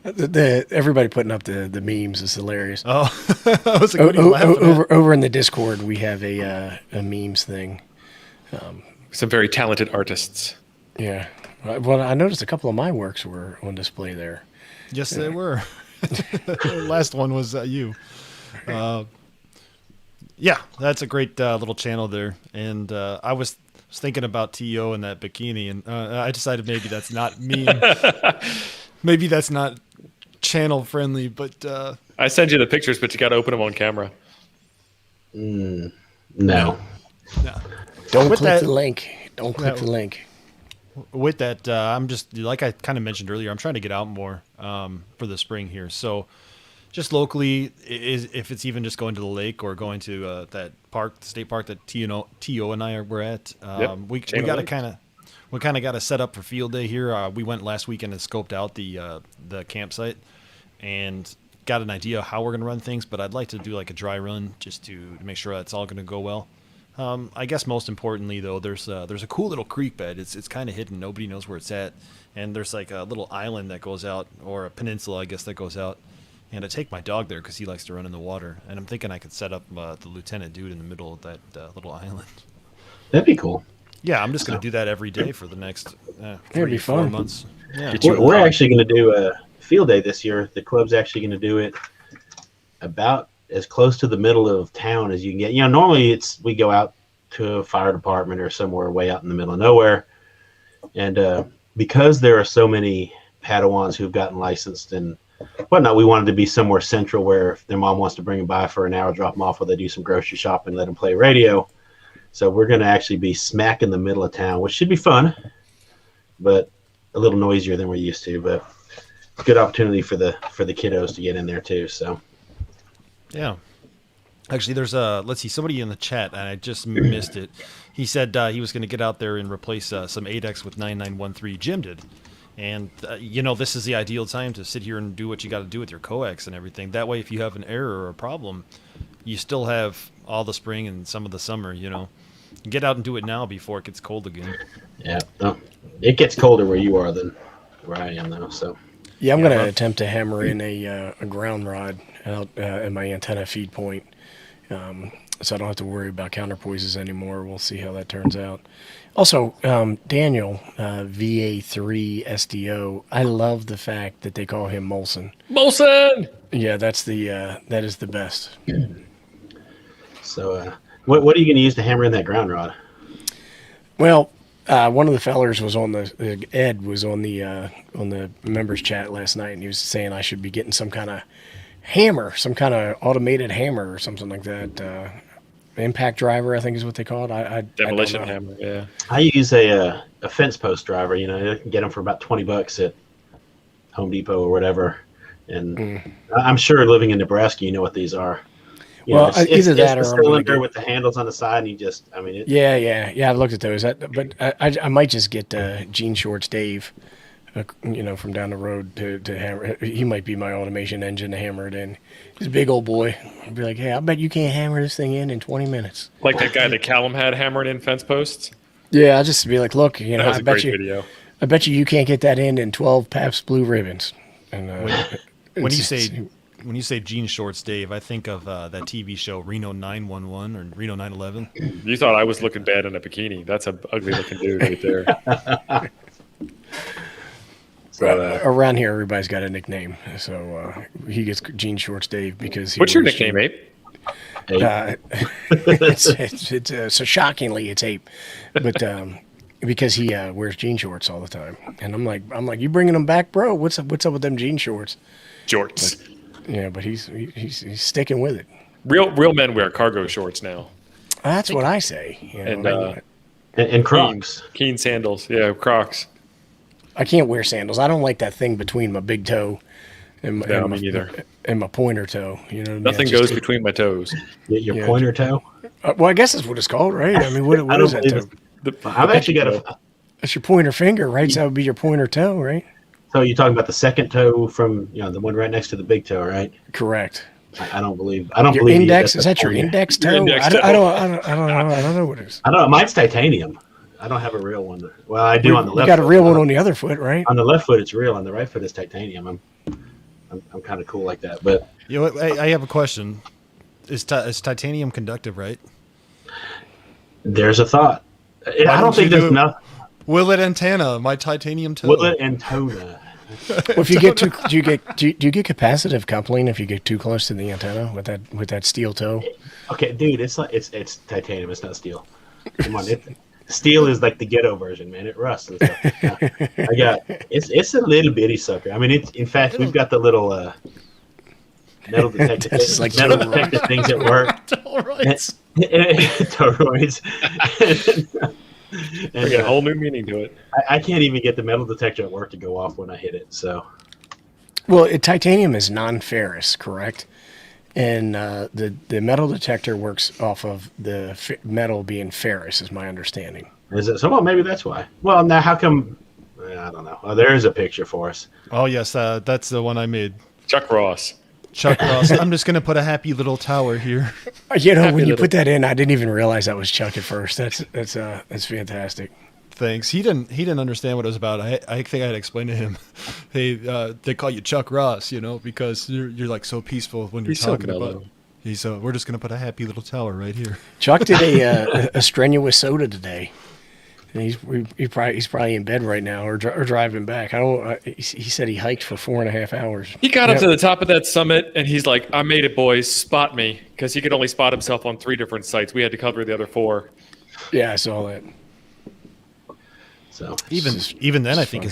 Everybody putting up the memes is hilarious. Oh, I was like, what are you laughing at? Over in the Discord, we have a memes thing. Some very talented artists. Yeah. Well, I noticed a couple of my works were on display there. Yes, they were. The last one was you. Yeah, that's a great little channel there. And I was thinking about T.O. in that bikini, and I decided maybe that's not me. Maybe that's not channel friendly, but I send you the pictures, but you got to open them on camera. No. no. Don't With click that- the link. Don't click the link. With that, I'm just, like I kind of mentioned earlier, I'm trying to get out more for the spring here. So just locally, if it's even just going to the lake or going to that park, the state park that T.O. and I were at, we got to kind of got to set up for field day here. We went last weekend and scoped out the campsite and got an idea of how we're going to run things, but I'd like to do like a dry run just to make sure that's all going to go well. I guess most importantly, though, there's a cool little creek bed. It's kind of hidden. Nobody knows where it's at. And there's like a little island that goes out, or a peninsula, I guess, that goes out. And I take my dog there because he likes to run in the water. And I'm thinking I could set up the lieutenant dude in the middle of that little island. That'd be cool. Yeah, I'm just going to do that every day for the next 3 be 4 fun. months. Yeah. We're actually going to do a field day this year. The club's actually going to do it about as close to the middle of town as you can get. You know, normally we go out to a fire department or somewhere way out in the middle of nowhere. And because there are so many Padawans who've gotten licensed and whatnot, we wanted to be somewhere central where if their mom wants to bring them by for an hour, drop them off while they do some grocery shopping, let them play radio. So we're going to actually be smack in the middle of town, which should be fun, but a little noisier than we're used to. But good opportunity for the kiddos to get in there too. So Yeah. Actually, there's let's see, somebody in the chat, and I just missed it. He said he was going to get out there and replace some 8X with 9913. Jim did. And, this is the ideal time to sit here and do what you got to do with your coax and everything. That way, if you have an error or a problem, you still have all the spring and some of the summer, Get out and do it now before it gets cold again. yeah, no, it gets colder where you are than where I am though. So Yeah, I'm going to attempt to hammer in a ground rod out at my antenna feed point, so I don't have to worry about counterpoises anymore. We'll see how that turns out. Also, Daniel, VA3 SDO, I love the fact that they call him Molson. Molson! Yeah, that is the best. So what are you going to use to hammer in that ground rod? Well, one of the fellers was on Ed was on the members chat last night, and he was saying I should be getting some kind of hammer, some kind of automated hammer or something like that. Impact driver, I think is what they call it. Demolition I don't know. hammer, yeah. I use a fence post driver. You can get them for about $20 at Home Depot or whatever. And I'm sure living in Nebraska, you know what these are. Either that or the cylinder with the handles on the side, and Yeah. I've looked at those, but I might just get Jean Shorts Dave, from down the road to hammer. He might be my automation engine to hammer it in. He's a big old boy. I'd be like, hey, I bet you can't hammer this thing in 20 minutes. Like that guy that Callum had hammering in fence posts. Yeah, I'll just be like, look, That was a great video. I bet you can't get that in 12 Pabst Blue Ribbons. And When you say jean shorts, Dave, I think of that TV show Reno 911 or Reno 911. You thought I was looking bad in a bikini. That's an ugly looking dude right there. So, around here, everybody's got a nickname. So he gets Jean Shorts Dave because he what's your wears nickname, Ape? it's so shockingly it's Ape, but because he wears jean shorts all the time, and I'm like, you bringing them back, bro? What's up with them jean shorts? Jorts. But he's sticking with it. Real men wear cargo shorts now. That's what I say. and Crocs. Keen sandals. Yeah, Crocs. I can't wear sandals. I don't like that thing between my big toe and me neither. And my pointer toe. You know, Nothing goes between my toes. Your pointer toe. Well, I guess that's what it's called, right? I mean, what is that toe? I've actually got That's your pointer finger, right? So that would be your pointer toe, right? So you're talking about the second toe from the one right next to the big toe, right? Correct. I don't believe. Your index is that your index toe? I don't know what it is. I don't know. Mine's titanium. I don't have a real one. Well, I do on the left. You got a real one on the other foot, right? On the left foot, it's real. On the right foot, it's titanium. kind of cool like that. But You know, I have a question. Is titanium conductive, right? there's a thought. I Why don't don't you think there's do- enough. Willet antenna, my titanium toe. Willet and Tona. Well, if you get too, do you get capacitive coupling if you get too close to the antenna with that steel toe? Okay, dude, it's titanium. It's not steel. Come on, steel is like the ghetto version, man. It rusts. And stuff. It's a little bitty sucker. I mean, in fact, we've got the little metal detector That's like things at work. Toroids. Toroids. Bring a whole new meaning to it. I can't even get the metal detector at work to go off when I hit it. So, Well, titanium is non-ferrous, correct? And the metal detector works off of the metal being ferrous, is my understanding. is it? So, well, maybe that's why. Well, now how come? I don't know. Oh, there is a picture for us. Oh yes, that's the one I made. Chuck Ross. Chuck Ross. I'm just gonna put a happy little tower here. You know, Happy when you little- put that in, I didn't even realize that was Chuck at first. That's fantastic. Thanks. He didn't understand what it was about. I think I had explained to him, hey, they call you Chuck Ross, you know, because you're like so peaceful when you're He's so talking about. mellow. He's we're just gonna put a happy little tower right here. Chuck did a strenuous soda today, and he's probably in bed right now or driving back. He said he hiked for 4.5 hours. He got up Yep. to the top of that summit, and he's like, "I made it, boys. Spot me," because he could only spot himself on 3 different sites. We had to cover the other 4. Yeah, I saw that. So, Even then, I think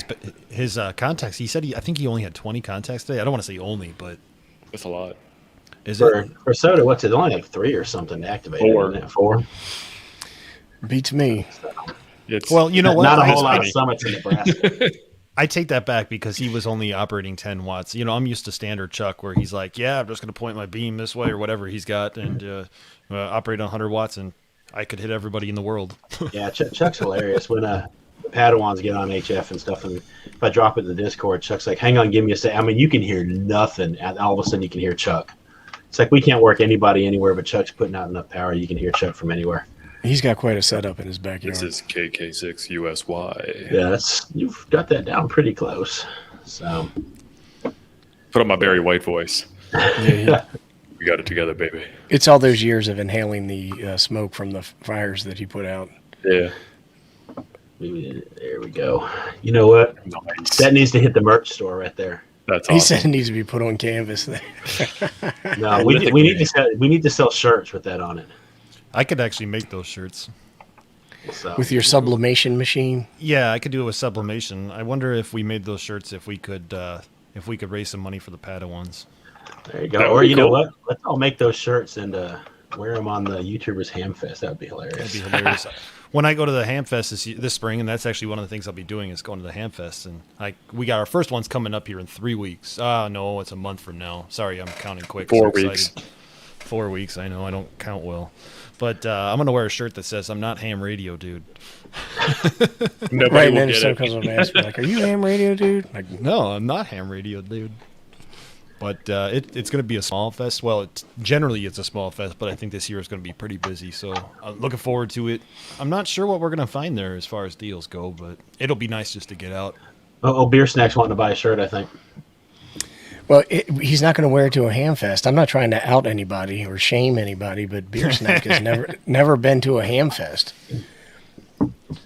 his contacts. He said I think he only had 20 contacts today. I don't want to say only, but That's a lot. is for it? soda, what's it? Only like 3 or something to activate. 4. Isn't it? 4. Beats me. It's, Well, you know what? Not a I- whole lot of funny. summits in Nebraska. I take that back because he was only operating 10 watts. You know, I'm used to standard Chuck where he's like, yeah, I'm just going to point my beam this way or whatever he's got and operate on 100 watts and I could hit everybody in the world. Yeah, Chuck's hilarious. When the Padawans get on HF and stuff, and if I drop it in the Discord, Chuck's like, hang on, give me a sec. I mean, you can hear nothing. And all of a sudden, you can hear Chuck. It's like we can't work anybody anywhere, but Chuck's putting out enough power. You can hear Chuck from anywhere. He's got quite a setup in his backyard. This is KK6USY. Yeah, you've got that down pretty close. So, Put on my Barry White voice. Yeah, We got it together, baby. it's all those years of inhaling the smoke from the fires that he put out. Yeah. there we go. You know what? Nice. That needs to hit the merch store right there. That's He awesome. said it needs to be put on canvas. No, we need to sell shirts with that on it. I could actually make those shirts. So, With your sublimation machine. Yeah, I could do it with sublimation. I wonder if we made those shirts if we could raise some money for the Padawans. there you go. That would Or be you know cool. what? Let's all make those shirts and wear them on the YouTubers Hamfest. That would be hilarious. That'd be hilarious. When I go to the Hamfest this spring, and that's actually one of the things I'll be doing is going to the Hamfest, and we got our first one's coming up here in 3 weeks. No, it's a month from now. Sorry, I'm counting quick. 4 So weeks. excited. 4 weeks. I know I don't count well, but I'm gonna wear a shirt that says "I'm not ham radio, dude." Nobody Right, and will then if get someone it. comes up and asks me, like, are you ham radio, dude? Like, No, I'm not ham radio, dude. But it's going to be a small fest. Well, generally it's a small fest, but I think this year is going to be pretty busy. So I'm looking forward to it. I'm not sure what we're going to find there as far as deals go, but it'll be nice just to get out. Oh, Beer Snacks wanting to buy a shirt, I think. well, he's not going to wear it to a ham fest. I'm not trying to out anybody or shame anybody, but Beer Snack has never been to a ham fest.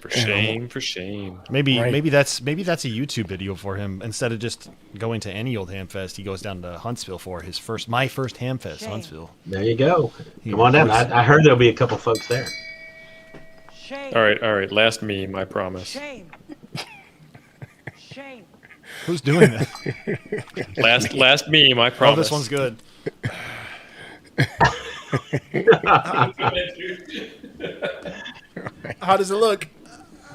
For shame, for shame. Maybe Right. maybe that's a YouTube video for him. Instead of just going to any old ham fest, he goes down to Huntsville for my first ham fest, Huntsville. There you go. Come on down. I heard there'll be a couple folks there. Shame. All right. Last meme, I promise. Shame. Shame. Who's doing that? Last meme, I Oh, promise. this one's good. How does it look?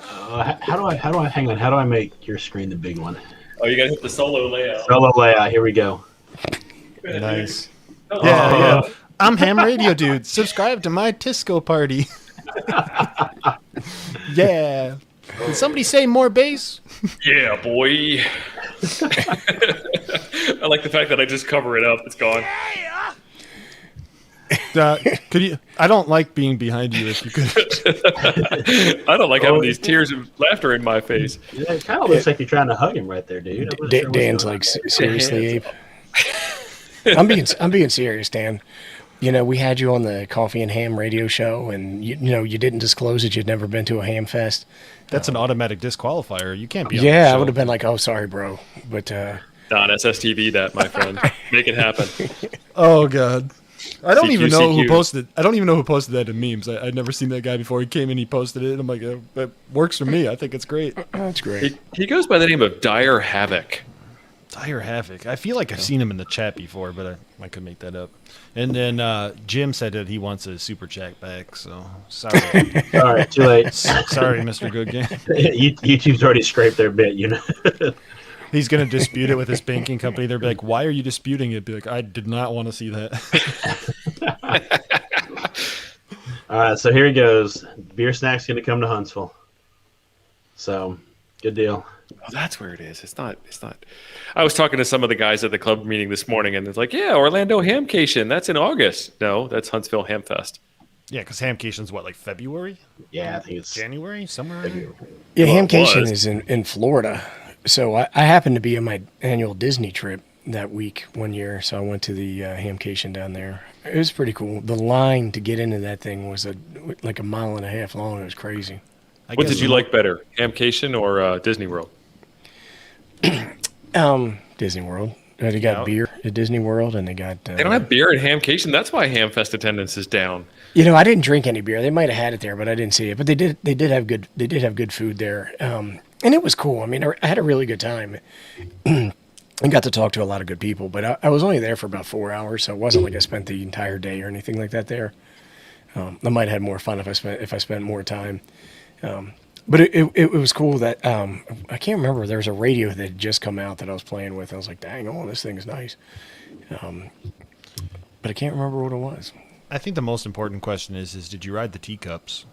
How do I hang on? How do I make your screen the big one? Oh, you gotta hit the solo layout. Solo layout. Here we go. Nice. Oh. Yeah. I'm ham radio, dude. Subscribe to my Tisco party. Yeah. Did somebody say more bass? Yeah, boy. I like the fact that I just cover it up. It's gone. Could you? I don't like being behind you. If you could. I don't like having these tears of laughter in my face. It kind of looks like you're trying to hug him right there, dude. I wasn't sure what's Dan's going like, on. seriously, Abe? I'm being serious, Dan. You know, we had you on the Coffee and Ham radio show, and you didn't disclose that you'd never been to a ham fest. That's an automatic disqualifier. You can't be. Yeah, on the I show. would have been like, "Oh, sorry, bro," but Don SSTV that, my friend. Make it happen. Oh God. I don't even know who CQ. posted. I don't even know who posted that in memes. I'd never seen that guy before. He came in, he posted it, and I'm like, that works for me. I think it's great. that's great. He goes by the name of Dire Havoc. Dire Havoc. I feel like I've seen him in the chat before, but I could make that up. And then Jim said that he wants a super chat back. So sorry, All right, too late. sorry, Mr. Goodgame. YouTube's already scraped their bit, you know. He's gonna dispute it with his banking company. They're like, "Why are you disputing it?" Be like, "I did not want to see that." All right, so here he goes. Beer snack's going to come to Huntsville. So, good deal. Oh, that's where it is. It's not. I was talking to some of the guys at the club meeting this morning, and it's like, yeah, Orlando Hamcation. That's in August. No, that's Huntsville Ham Fest. Yeah, because Hamcation's what, like February, Yeah, I think it's January, somewhere. In there? Yeah, Well, it Hamcation was. is in Florida. So I happened to be on my annual Disney trip that week one year, so I went to the Hamcation down there. It was pretty cool. The line to get into that thing was like a mile and a half long. It was crazy. I What guess did you like better, Hamcation or Disney World? Disney World. They got Yeah. beer at Disney World, and they got. They don't have beer at Hamcation. That's why Hamfest attendance is down. You know, I didn't drink any beer. They might have had it there, but I didn't see it. But they did. They did have good. They did have good food there, and it was cool. I mean, I had a really good time. And got to talk to a lot of good people, but I was only there for about 4 hours, so it wasn't like I spent the entire day or anything like that there. I might have had more fun if I spent more time. But it was cool that I can't remember. There was a radio that had just come out that I was playing with. I was like, dang, oh, this thing is nice. But I can't remember what it was. I think the most important question is did you ride the teacups?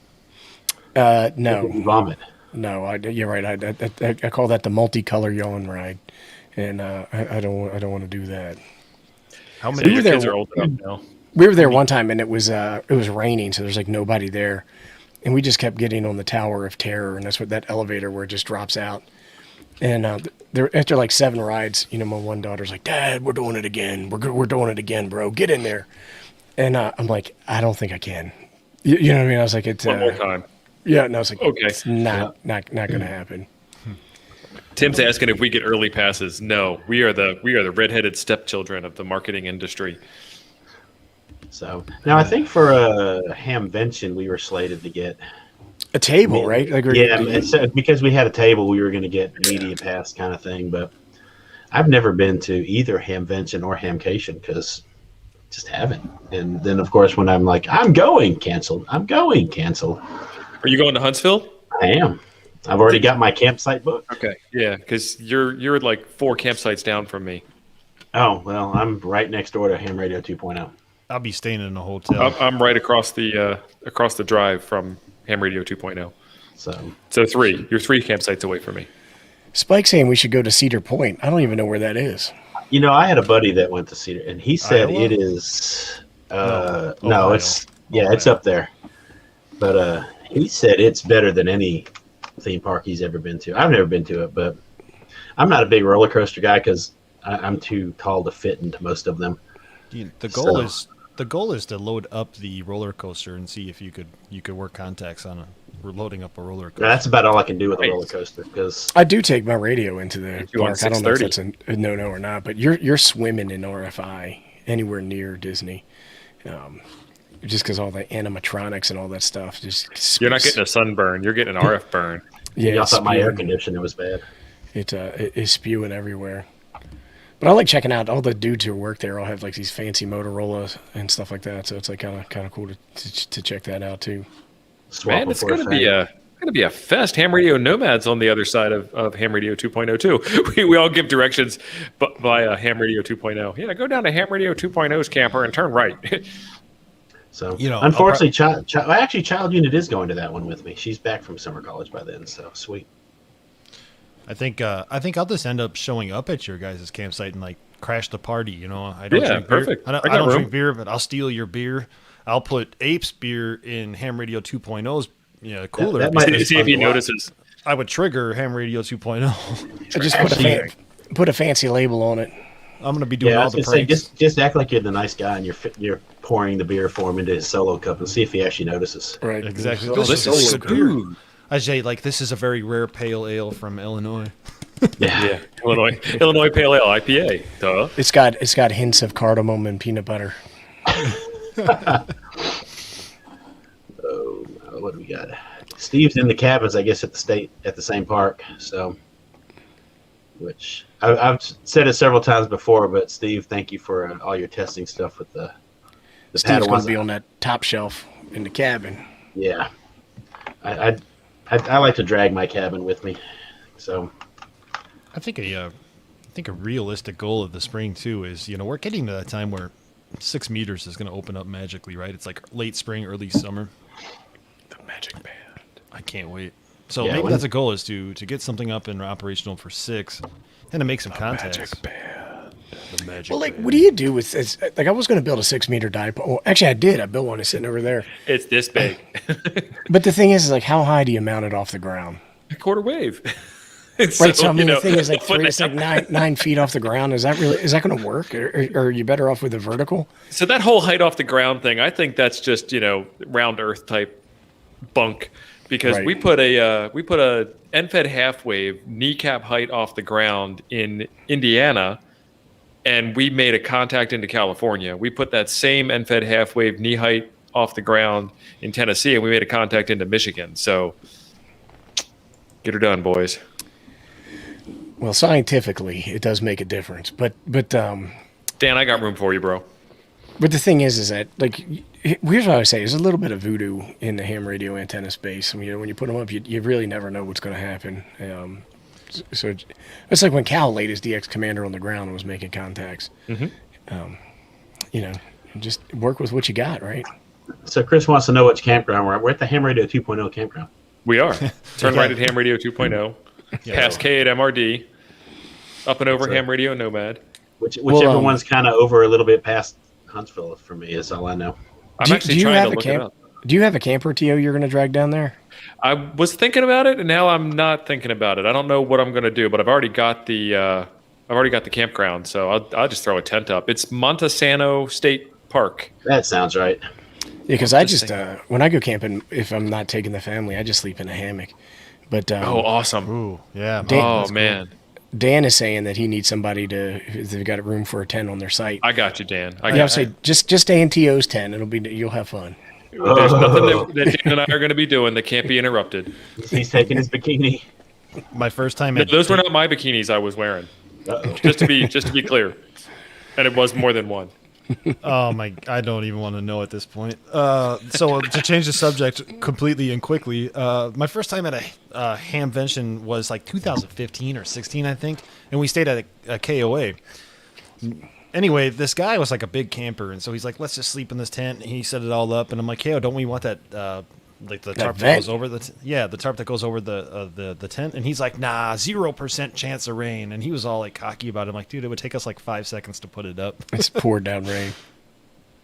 No, vomit. no, you're right. I call that the multicolor yawn ride, and I don't want to do that. How So many? your there- kids are old enough now. We were there one time, and it was raining, so there's like nobody there, and we just kept getting on the Tower of Terror, and that's what that elevator where it just drops out. And there, after like 7 rides, you know, my one daughter's like, "Dad, we're doing it again. We're doing it again, bro. Get in there." And I'm like, "I don't think I can." You know what I mean? I was like, "It's One more time. yeah." And I was like, Okay. it's not going to happen." Tim's asking if we get early passes. No, we are the redheaded stepchildren of the marketing industry. So, now I think for a Hamvention, we were slated to get. A table, right? Like Yeah, it's, because we had a table, we were going to get media pass kind of thing. But I've never been to either Hamvention or Hamcation because just haven't. And then, of course, when I'm like, I'm going, canceled. I'm going, canceled. Are you going to Huntsville? I am. I've already got my campsite booked. Okay. Yeah, because you're like 4 campsites down from me. Oh, well, I'm right next door to Ham Radio 2.0. I'll be staying in a hotel. I'm right across the drive from Ham Radio 2.0. So 3. You're 3 campsites away from me. Spike's saying we should go to Cedar Point. I don't even know where that is. You know, I had a buddy that went to Cedar, and he said Iowa? it is. No, Ohio. it's it's up there. But he said it's better than any theme park he's ever been to. I've never been to it, but I'm not a big roller coaster guy because I'm too tall to fit into most of them. The goal is to load up the roller coaster and see if you could work contacts on loading up a roller coaster. That's about all I can do with a Right. roller coaster because I do take my radio into the You on park. I don't know if 6:30? that's a no or not, but you're swimming in RFI anywhere near Disney, just because all the animatronics and all that stuff. Just You're not getting a sunburn. You're getting an RF burn. yeah. y'all It's thought my air spewing, conditioner was bad. it is spewing everywhere. But I like checking out all the dudes who work there. All have like these fancy Motorola's and stuff like that. So it's like kind of cool to check that out too. Swap Man, it's before going to fag. be a fest. Ham Radio Nomads on the other side of Ham Radio 2.0 too. We all give directions via Ham Radio 2.0. Yeah, go down to Ham Radio 2.0's camper and turn right. So, You know, unfortunately, Child Unit is going to that one with me. She's back from summer college by then, so sweet. I think I'll just end up showing up at your guys' campsite and like crash the party. You know, I don't Yeah, drink beer. perfect. I I got don't room. drink beer, but I'll steal your beer. I'll put Ape's beer in Ham Radio 2.0's cooler. that might because See if he fun to watch. notices. I would trigger Ham Radio 2.0. I just put a fancy label on it. I'm gonna be doing Yeah, I all was the gonna say, pranks. just act like you're the nice guy, and you're pouring the beer for him into his solo cup, and see if he actually notices. Right. Exactly. So- Oh, this is is good beer. smooth. I say, like, this is a very rare pale ale from Illinois. Yeah, Illinois Pale Ale IPA. Duh. It's got hints of cardamom and peanut butter. Oh, what do we got? Steve's in the cabins, I guess, at the same park. So, which I've said it several times before, but Steve, thank you for all your testing stuff with the Steve's going Padawans. to be on that top shelf in the cabin. Yeah, I like to drag my cabin with me. So I think a realistic goal of the spring too is, we're getting to that time where 6 meters is going to open up magically, right? It's like late spring, early summer. The magic band. I can't wait. So Yeah, maybe when- that's a goal, is to get something up and operational for 6, and to make some contacts. Magic band. The magic. Well, like, band. what do you do with this? Like, I was going to build a 6-meter dipole. Well, actually, I did. I built one. It's sitting over there. It's this big. But the thing is, like, how high do you mount it off the ground? A quarter wave. Right. So, I mean, the thing is, like, a foot and a it's like nine feet off the ground. Is that going to work? Or are you better off with a vertical? So that whole height off the ground thing, I think that's just round earth type bunk, because Right. we put a end-fed half wave kneecap height off the ground in Indiana, and we made a contact into California. We put that same end-fed half wave knee height off the ground in Tennessee, and we made a contact into Michigan. So get her done, boys. Well, scientifically, it does make a difference. But Dan, I got room for you, bro. the thing is that, like, here's what I would say: there's a little bit of voodoo in the ham radio antenna space. I mean, when you put them up, you really never know what's going to happen. So it's like when Cal laid his DX commander on the ground and was making contacts. Just work with what you got, right? So Chris wants to know which campground we're at. We're at the Ham Radio 2.0 campground. We are. Turn right at Ham Radio 2.0, past K at MRD, up and over That's right. Ham Radio Nomad. Whichever one's kind of over a little bit past Huntsville for me is all I know. I'm actually trying to look it up. Do you have a camper, TO, you're going to drag down there? I was thinking about it, and now I'm not thinking about it. I don't know what I'm going to do, but I've already got the campground, so I'll just throw a tent up. It's Montesano State Park. That sounds right. Yeah, because I just when I go camping, if I'm not taking the family, I just sleep in a hammock. But Oh, awesome! Ooh, yeah. Oh man, Dan is saying that he needs somebody if they've got a room for a tent on their site. I got you, Dan. I'll say just stay in TO's tent. You'll have fun. There's nothing that Dan and I are going to be doing that can't be interrupted. He's taking his bikini. My first time No, at those were not my bikinis I was wearing. Uh-oh. Just to be clear, and it was more than one. Oh my! I don't even want to know at this point. So to change the subject completely and quickly, my first time at a hamvention was like 2015 or 16, I think, and we stayed at a KOA. Anyway, this guy was like a big camper, and so he's like, "Let's just sleep in this tent." And he set it all up, and I'm like, "Hey, don't we want that like the tarp that vent? goes over the the tarp that goes over the tent?" And he's like, "Nah, 0% chance of rain." And he was all like cocky about it. I'm like, "Dude, it would take us like 5 seconds to put it up." It's poured down rain.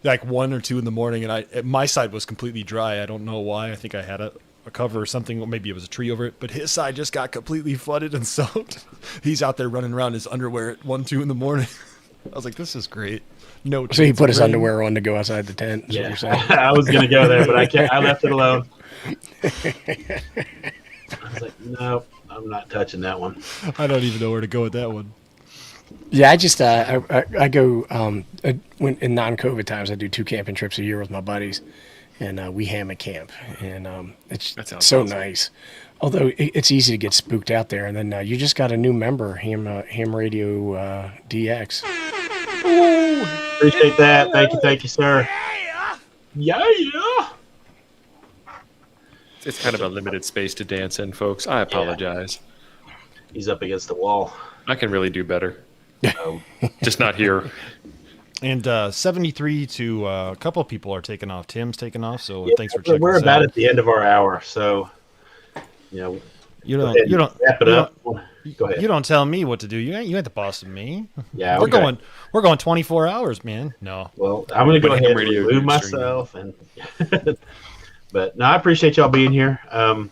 Like 1 or 2 in the morning, and my side was completely dry. I don't know why. I think I had a cover or something, or maybe it was a tree over it, but his side just got completely flooded and soaked. He's out there running around in his underwear at 1, 2 in the morning. I was like, this is great. No, So he chance put of his rain. underwear on to go outside the tent. Is what Yeah, you're saying. I was gonna go there, but I can't. I left it alone. I was like, no, I'm not touching that one. I don't even know where to go with that one. Yeah, I just I go when in non-COVID times I do 2 camping trips a year with my buddies, and we hammock camp, and it's That sounds so awesome. nice. Although it's easy to get spooked out there, and then you just got a new member, Ham Radio DX. Appreciate that. Thank you, sir. Yeah. It's kind of a limited space to dance in, folks. I apologize. He's up against the wall. I can really do better. So, Just not here. And 73 to a couple of people are taking off. Tim's taking off, so yeah, thanks for checking we're us about out. at the end of our hour, so You go don't ahead you and don't wrap it you up. don't- Go ahead. You don't tell me what to do. You ain't the boss of me. Yeah, we're okay. going 24 hours, man. No. Well, I'm going to go But ahead Ham and Radio remove do stream. myself. But no, I appreciate y'all being here.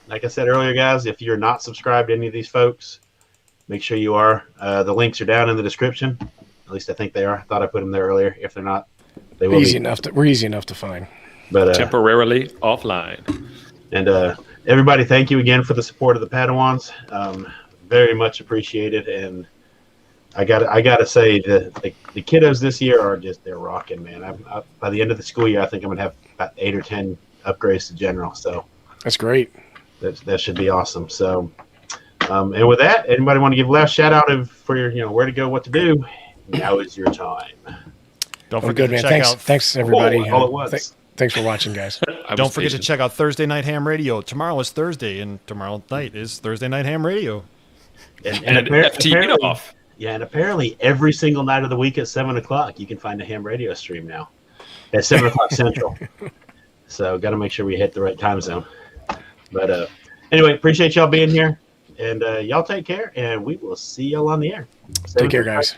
Like I said earlier, guys, if you're not subscribed to any of these folks, make sure you are. The links are down in the description. At least I think they are. I thought I put them there earlier. If they're not, they will Easy be. enough. We're easy enough to find. But Temporarily offline. and everybody, thank you again for the support of the Padawans. Very much appreciated. And I gotta say the kiddos this year are they're rocking, man. By the end of the school year, I think I'm gonna have about 8 or 10 upgrades to general. So That's great. that should be awesome. So, and with that, anybody want to give a last shout out for your where to go, what to do? Now is your time. Don't Well, forget good, to man. check Thanks, out. thanks everybody. all at once. Thanks for watching, guys. Don't forget to check out Thursday Night Ham Radio. Tomorrow is Thursday, and tomorrow night is Thursday Night Ham Radio. And FT apparently, off. yeah, and apparently every single night of the week at 7 o'clock, you can find a ham radio stream now at 7 o'clock Central. So got to make sure we hit the right time zone. But anyway, appreciate y'all being here, and y'all take care, and we will see y'all on the air. Take care, guys.